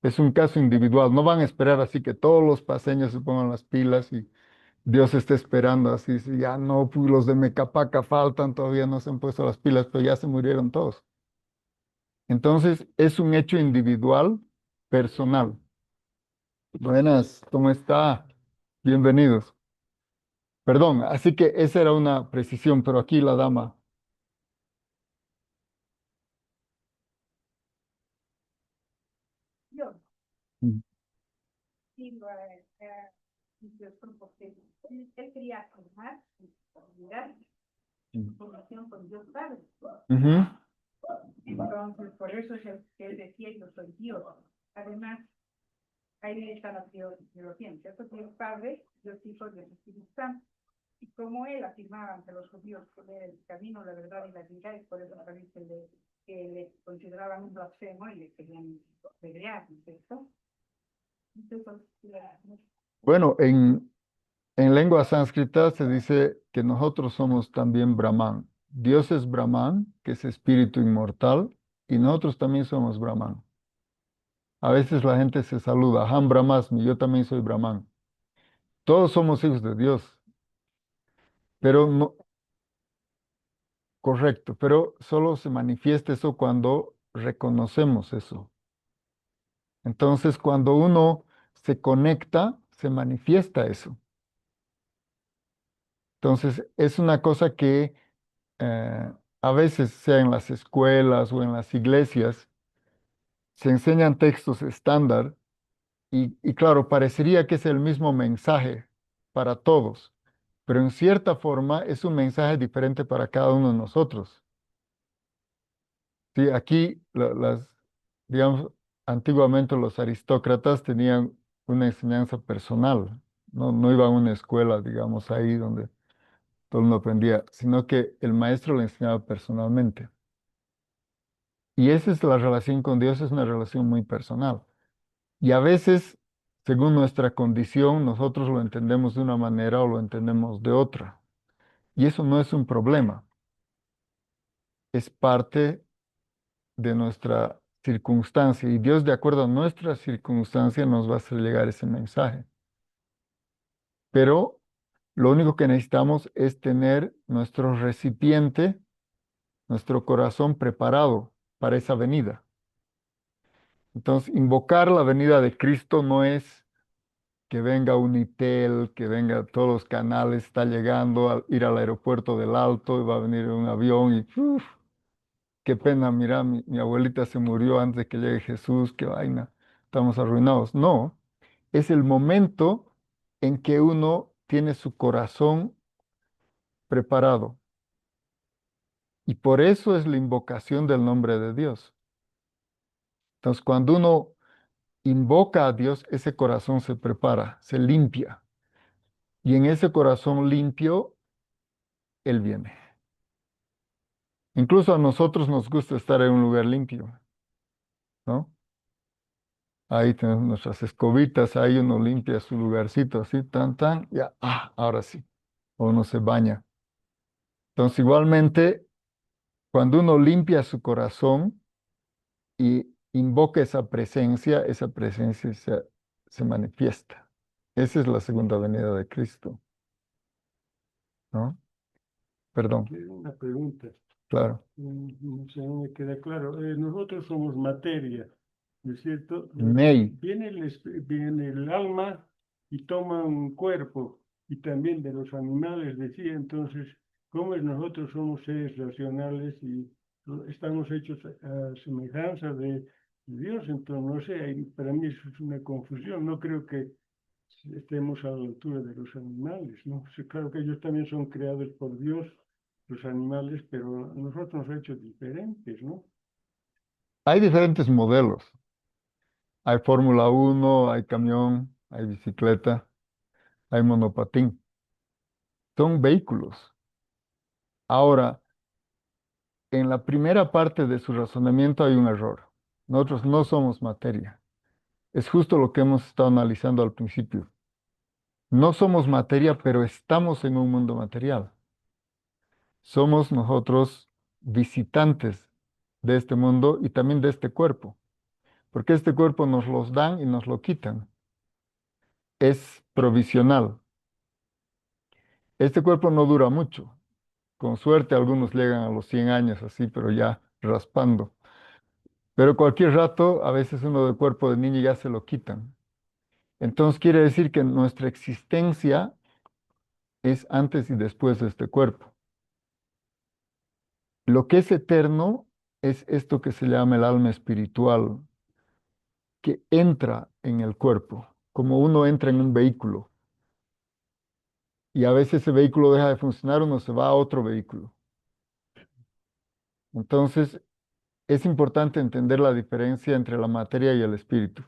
Es un caso individual. No van a esperar así que todos los paseños se pongan las pilas y Dios esté esperando así. Si ya no, pues los de Mecapaca faltan, todavía no se han puesto las pilas, pero ya se murieron todos. Entonces, es un hecho individual, personal. Buenas, ¿cómo está? Bienvenidos. Perdón, así que esa era una precisión, pero aquí la dama. Yo Mm, sí lo porque él quería formar, mirar mm. formación con Dios Padre. Ujú. Entonces, por eso es que él decía, yo soy Dios. Además, ahí está la teología, ¿cierto? Dios Padre, Dios Hijo, Dios Espíritu Santo. Y como él afirmaba ante los judíos que era el camino, la verdad y la vida, y por eso también que le consideraban un blasfemo y le querían pelear, ¿no es cierto? Entonces, Bueno, en lengua sánscrita se dice que nosotros somos también Brahman. Dios es Brahman, que es espíritu inmortal, y nosotros también somos Brahman. A veces la gente se saluda, Ham Brahmasmi, yo también soy Brahman. Todos somos hijos de Dios, pero no, correcto, pero solo se manifiesta eso cuando reconocemos eso. Entonces, cuando uno se conecta, se manifiesta eso. Entonces, es una cosa que a veces, sea en las escuelas o en las iglesias, se enseñan textos estándar y claro, parecería que es el mismo mensaje para todos, pero en cierta forma es un mensaje diferente para cada uno de nosotros. Sí, aquí digamos, antiguamente los aristócratas tenían una enseñanza personal, no iban a una escuela, digamos, ahí donde todo el mundo aprendía, sino que el maestro le enseñaba personalmente. Y esa es la relación con Dios, es una relación muy personal. Y a veces, según nuestra condición, nosotros lo entendemos de una manera o lo entendemos de otra. Y eso no es un problema, es parte de nuestra circunstancia. Y Dios, de acuerdo a nuestra circunstancia, nos va a hacer llegar ese mensaje. Pero lo único que necesitamos es tener nuestro recipiente, nuestro corazón preparado para esa venida. Entonces, invocar la venida de Cristo no es que venga Unitel, que venga todos los canales, está llegando a ir al aeropuerto del Alto y va a venir un avión y uf, qué pena, mira, mi abuelita se murió antes de que llegue Jesús, qué vaina, estamos arruinados. No, es el momento en que uno tiene su corazón preparado y por eso es la invocación del nombre de Dios. Entonces, cuando uno invoca a Dios, ese corazón se prepara, se limpia y en ese corazón limpio, Él viene. Incluso a nosotros nos gusta estar en un lugar limpio, ¿no? Ahí tenemos nuestras escobitas, ahí uno limpia su lugarcito así, tan, tan, ya, ahora sí, o uno se baña. Entonces, igualmente, cuando uno limpia su corazón y invoca esa presencia se manifiesta. Esa es la segunda venida de Cristo, ¿no? Perdón, Una pregunta, claro. no sé, no me queda claro. Nosotros somos materia, ¿no es cierto? Ney, Viene el alma y toma un cuerpo, y también de los animales, decía. Entonces, ¿cómo es? Nosotros somos seres racionales y estamos hechos a semejanza de Dios? Entonces, no sé, para mí eso es una confusión. No creo que estemos a la altura de los animales, ¿no? Sí, claro que ellos también son creados por Dios, los animales, pero nosotros nos ha hecho diferentes, ¿no? hay diferentes modelos. Hay Fórmula 1, hay camión, hay bicicleta, hay monopatín. Son vehículos. Ahora, en la primera parte de su razonamiento hay un error. Nosotros no somos materia. Es justo lo que hemos estado analizando al principio. No somos materia, pero estamos en un mundo material. Somos nosotros visitantes de este mundo y también de este cuerpo, porque este cuerpo nos los dan y nos lo quitan. Es provisional. Este cuerpo no dura mucho. Con suerte algunos llegan a los 100 años así, pero ya raspando. Pero cualquier rato, a veces uno del cuerpo de niño ya se lo quitan. Entonces quiere decir que nuestra existencia es antes y después de este cuerpo. Lo que es eterno es esto que se llama el alma espiritual, que entra en el cuerpo, como uno entra en un vehículo. Y a veces ese vehículo deja de funcionar, uno se va a otro vehículo. Entonces, es importante entender la diferencia entre la materia y el espíritu.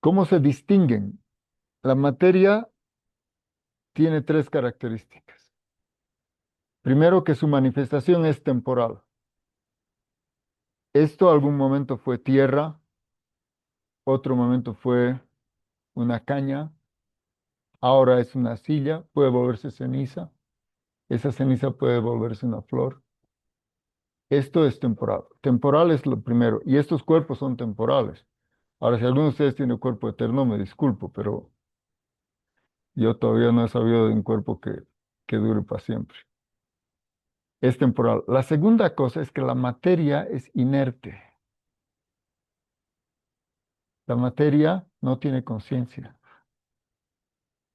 ¿Cómo se distinguen? La materia tiene tres características. Primero, que su manifestación es temporal. Esto algún momento fue tierra, otro momento fue una caña, ahora es una silla, puede volverse ceniza, esa ceniza puede volverse una flor. Esto es temporal. Temporal es lo primero, y estos cuerpos son temporales. Ahora, si alguno de ustedes tiene cuerpo eterno, me disculpo, pero yo todavía no he sabido de un cuerpo que dure para siempre. Es temporal. La segunda cosa es que la materia es inerte. La materia no tiene conciencia.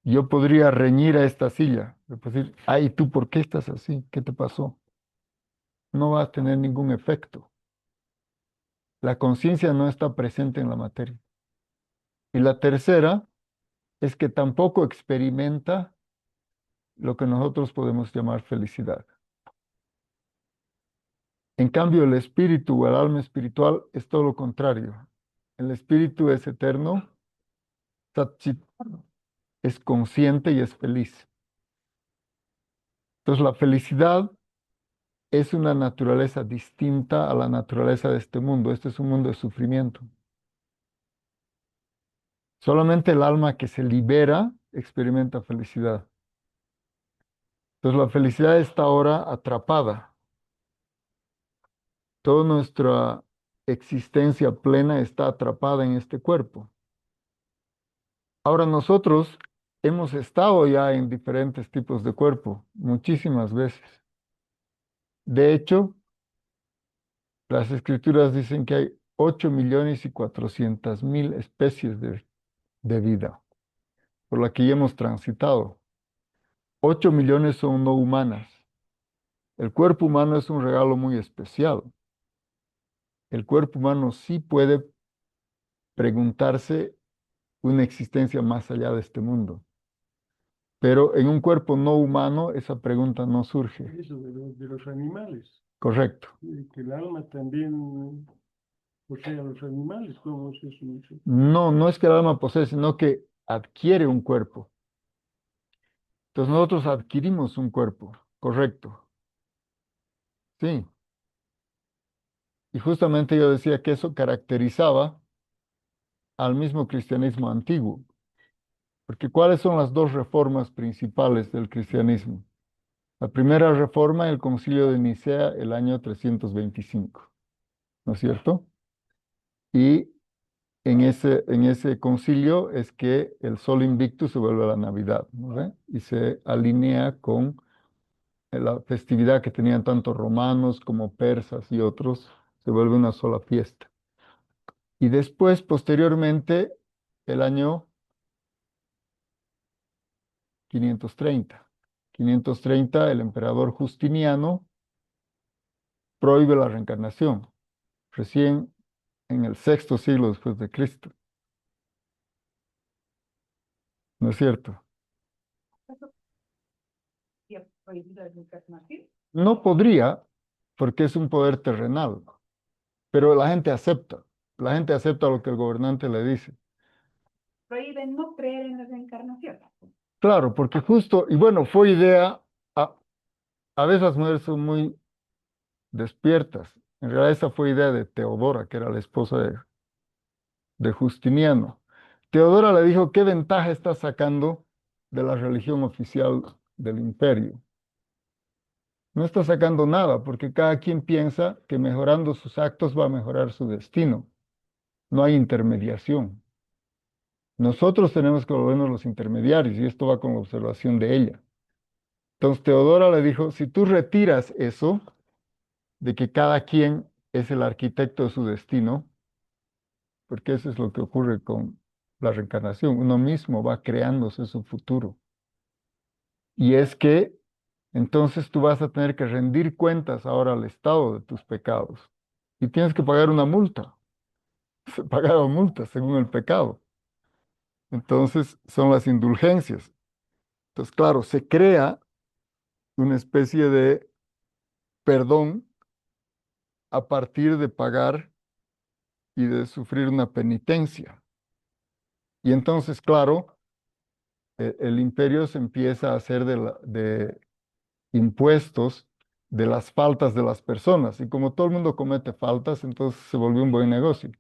Yo podría reñir a esta silla, le puedo decir, ay, ¿tú por qué estás así? ¿Qué te pasó? No va a tener ningún efecto. La conciencia no está presente en la materia. Y la tercera es que tampoco experimenta lo que nosotros podemos llamar felicidad. En cambio, el espíritu o el alma espiritual es todo lo contrario. El espíritu es eterno, Satchit, es consciente y es feliz. Entonces, la felicidad es una naturaleza distinta a la naturaleza de este mundo. Este es un mundo de sufrimiento. Solamente el alma que se libera experimenta felicidad. Entonces, la felicidad está ahora atrapada. Toda nuestra existencia plena está atrapada en este cuerpo. Ahora nosotros hemos estado ya en diferentes tipos de cuerpo, muchísimas veces. De hecho, las escrituras dicen que hay 8.400.000 especies de vida por la que ya hemos transitado. 8 millones son no humanas. El cuerpo humano es un regalo muy especial. El cuerpo humano sí puede preguntarse una existencia más allá de este mundo. Pero en un cuerpo no humano esa pregunta no surge. Eso de los animales, Correcto. que el alma también posee a los animales, ¿cómo es eso? No, no es que el alma posee, sino que adquiere un cuerpo. Entonces nosotros adquirimos un cuerpo, correcto. Sí. Y justamente yo decía que eso caracterizaba al mismo cristianismo antiguo. Porque ¿cuáles son las dos reformas principales del cristianismo? La primera reforma, el Concilio de Nicea, el año 325, ¿no es cierto? Y en ese concilio es que el Sol Invictus se vuelve la Navidad, ¿no ve? Y se alinea con la festividad que tenían tanto romanos como persas y otros, se vuelve una sola fiesta. Y después, posteriormente, el año 530. 530, el emperador Justiniano prohíbe la reencarnación, recién en el sexto siglo después de Cristo, ¿no es cierto? No podría, porque es un poder terrenal, pero la gente acepta lo que el gobernante le dice. Prohíben no creer en la reencarnación. Claro, porque justo, y bueno, fue idea, a veces las mujeres son muy despiertas. En realidad esa fue idea de Teodora, que era la esposa de Justiniano. Teodora le dijo, ¿qué ventaja estás sacando de la religión oficial del imperio? No está sacando nada, porque cada quien piensa que mejorando sus actos va a mejorar su destino. No hay intermediación. Nosotros tenemos que volvernos los intermediarios, y esto va con la observación de ella. Entonces Teodora le dijo, si tú retiras eso, de que cada quien es el arquitecto de su destino, porque eso es lo que ocurre con la reencarnación, uno mismo va creándose su futuro. Y es que entonces tú vas a tener que rendir cuentas ahora al Estado de tus pecados. Y tienes que pagar una multa. Se pagaron multas según el pecado. Entonces son las indulgencias. Entonces, claro, se crea una especie de perdón a partir de pagar y de sufrir una penitencia. Y entonces, claro, el imperio se empieza a hacer de impuestos de las faltas de las personas. Y como todo el mundo comete faltas, entonces se volvió un buen negocio.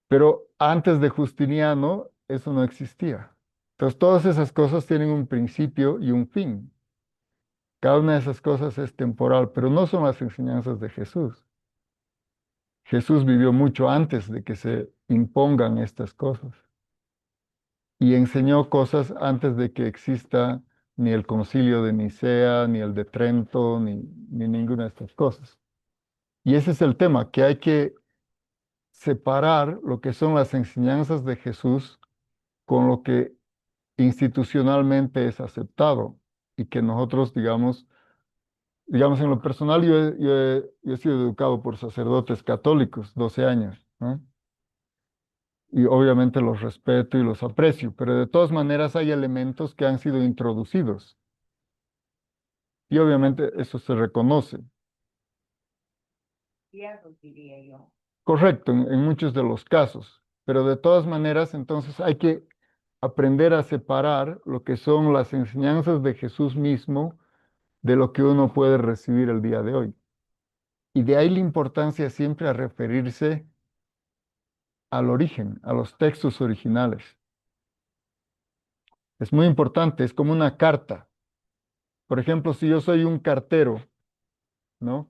Pero antes de Justiniano, eso no existía. Entonces, todas esas cosas tienen un principio y un fin. Cada una de esas cosas es temporal, pero no son las enseñanzas de Jesús. Jesús vivió mucho antes de que se impongan estas cosas y enseñó cosas antes de que exista ni el concilio de Nicea, ni el de Trento, ni ninguna de estas cosas. Y ese es el tema, que hay que separar lo que son las enseñanzas de Jesús con lo que institucionalmente es aceptado y que nosotros, digamos en lo personal, yo he sido educado por sacerdotes católicos, 12 años, ¿no? Y obviamente los respeto y los aprecio, pero de todas maneras hay elementos que han sido introducidos y obviamente eso se reconoce. Criados, diría yo. Correcto, en muchos de los casos, pero de todas maneras entonces hay que aprender a separar lo que son las enseñanzas de Jesús mismo de lo que uno puede recibir el día de hoy. Y de ahí la importancia siempre a referirse al origen, a los textos originales. Es muy importante, es como una carta. Por ejemplo, si yo soy un cartero, ¿no?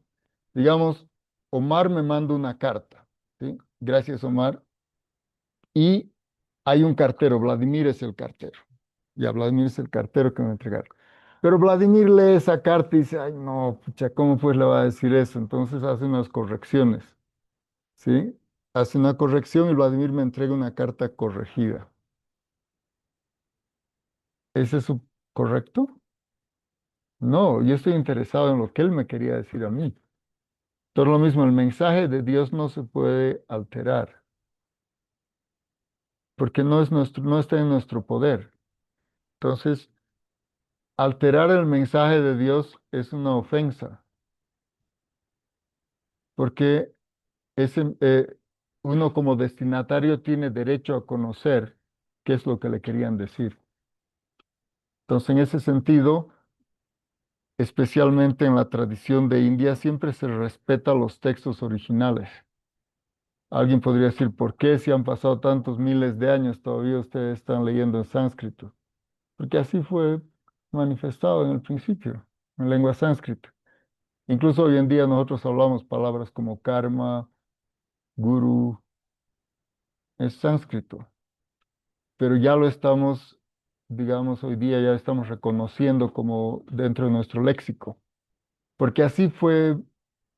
Digamos, Omar me manda una carta, ¿sí? Gracias, Omar. Y hay un cartero, Vladimir es el cartero. Ya, Vladimir es el cartero que me entregaron. Pero Vladimir lee esa carta y dice, ay, no, pucha, ¿cómo pues le va a decir eso? Entonces hace unas correcciones, ¿sí? Hace una corrección y Vladimir me entrega una carta corregida. ¿Es eso correcto? No, yo estoy interesado en lo que él me quería decir a mí. Todo lo mismo, el mensaje de Dios no se puede alterar, porque no está en nuestro poder. Entonces, alterar el mensaje de Dios es una ofensa, porque ese, uno como destinatario tiene derecho a conocer qué es lo que le querían decir. Entonces, en ese sentido, especialmente en la tradición de India, siempre se respeta los textos originales. Alguien podría decir, ¿por qué si han pasado tantos miles de años todavía ustedes están leyendo en sánscrito? Porque así fue manifestado en el principio, en lengua sánscrita. Incluso hoy en día nosotros hablamos palabras como karma, guru, es sánscrito, pero ya lo estamos, digamos, hoy día ya estamos reconociendo como dentro de nuestro léxico, porque así fue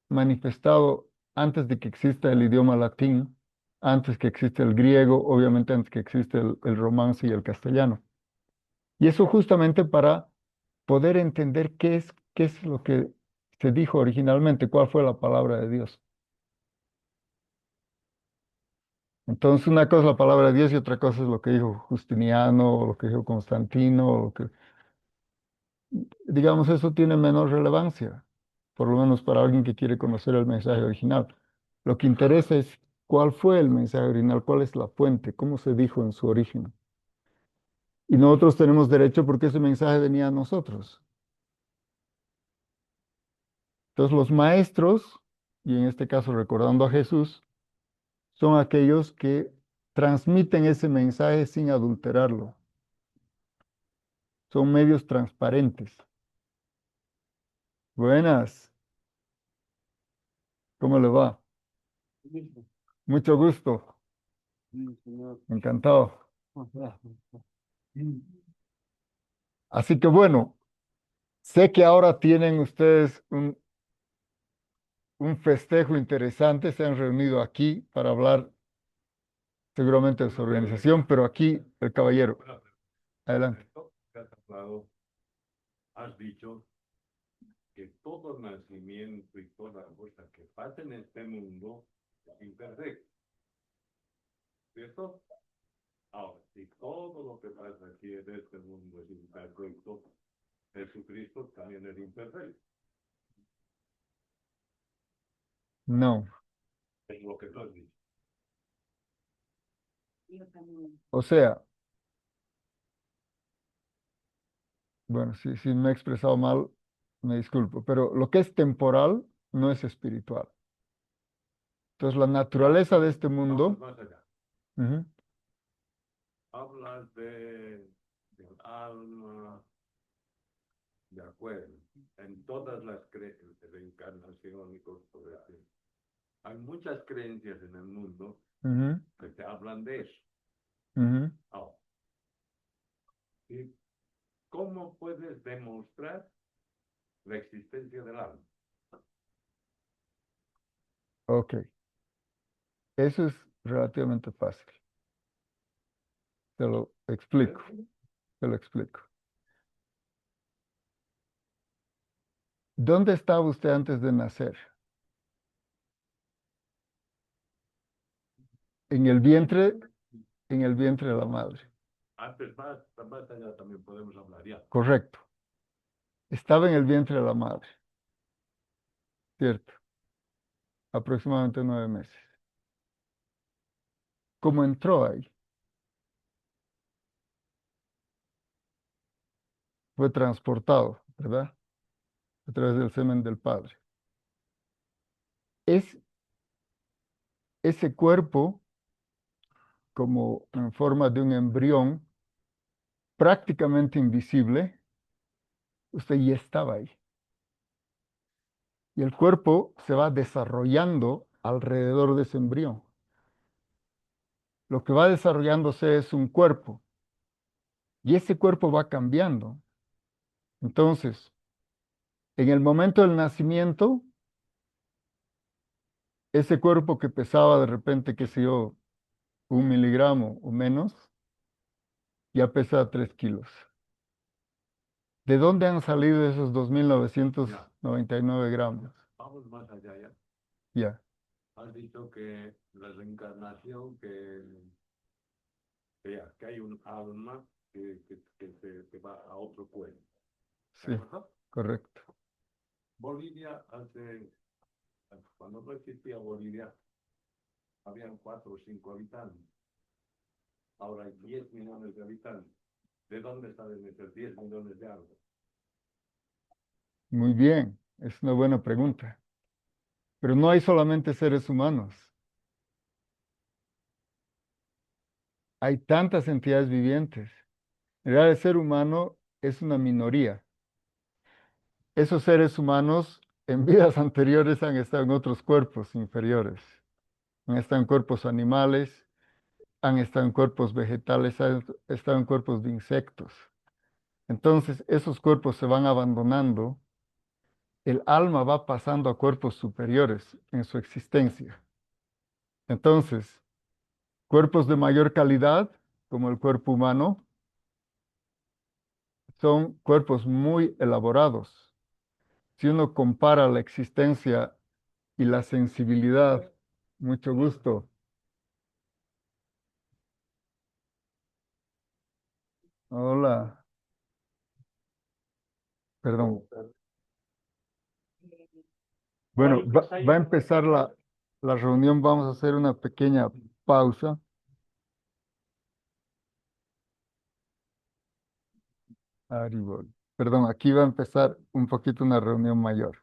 manifestado antes de que exista el idioma latín, antes que exista el griego, obviamente antes que exista el romance y el castellano. Y eso justamente para poder entender qué es lo que se dijo originalmente, cuál fue la palabra de Dios. Entonces, una cosa es la palabra de Dios y otra cosa es lo que dijo Justiniano, o lo que dijo Constantino, o lo que, digamos, eso tiene menor relevancia, por lo menos para alguien que quiere conocer el mensaje original. Lo que interesa es cuál fue el mensaje original, cuál es la fuente, cómo se dijo en su origen. Y nosotros tenemos derecho porque ese mensaje venía a nosotros. Entonces, los maestros, y en este caso recordando a Jesús, son aquellos que transmiten ese mensaje sin adulterarlo. Son medios transparentes. Buenas, ¿cómo le va? Mucho gusto, encantado. Así que bueno, sé que ahora tienen ustedes un festejo interesante, se han reunido aquí para hablar seguramente de su organización, pero aquí el caballero, adelante. Has dicho que todo nacimiento y toda cosa que pasa en este mundo es imperfecto, ¿cierto? Ahora, si todo lo que pasa aquí en este mundo es imperfecto, Jesucristo también es imperfecto. No, Es lo que tú has dicho. Yo también. o sea, bueno, si me he expresado mal, me disculpo, pero lo que es temporal no es espiritual. Entonces, la naturaleza de este Vamos mundo, más allá. ujú, Hablas del alma, de acuerdo, en todas las reencarnaciones y cosas por decir. Hay muchas creencias en el mundo ujú, que te hablan de eso. ujú. Ahora, ¿y cómo puedes demostrar la existencia del alma? Ok, eso es relativamente fácil. Te lo explico, te lo explico. ¿Dónde estaba usted antes de nacer? En el vientre de la madre. Antes, más allá también podemos hablar ya. Correcto. Estaba en el vientre de la madre, ¿cierto? Aproximadamente 9 meses. ¿Cómo entró ahí? Fue transportado, ¿verdad? A través del semen del padre. Es ese cuerpo, como en forma de un embrión, prácticamente invisible, usted ya estaba ahí. Y el cuerpo se va desarrollando alrededor de ese embrión. Lo que va desarrollándose es un cuerpo y ese cuerpo va cambiando. Entonces, en el momento del nacimiento, ese cuerpo que pesaba de repente, qué sé yo, 1 miligramo o menos, ya pesa 3 kilos. ¿De dónde han salido esos 2.999 gramos? Vamos más allá ya. Ya, Has dicho que la reencarnación, que hay un alma que va a otro cuerpo. sí, ¿Verdad? correcto. Bolivia cuando no existía Bolivia, habían 4 o 5 habitantes. Ahora hay 10 millones de habitantes. ¿De dónde salen esos 10 millones de almas? Muy bien, es una buena pregunta. Pero no hay solamente seres humanos. Hay tantas entidades vivientes. En realidad, el ser humano es una minoría. Esos seres humanos en vidas anteriores han estado en otros cuerpos inferiores. Han estado en cuerpos animales, han estado en cuerpos vegetales, han estado en cuerpos de insectos. Entonces, esos cuerpos se van abandonando, el alma va pasando a cuerpos superiores en su existencia. Entonces, cuerpos de mayor calidad, como el cuerpo humano, son cuerpos muy elaborados. Si uno compara la existencia y la sensibilidad, mucho gusto. Hola, perdón. Bueno, va a empezar la reunión, vamos a hacer una pequeña pausa. Aribol. Perdón, aquí va a empezar un poquito una reunión mayor.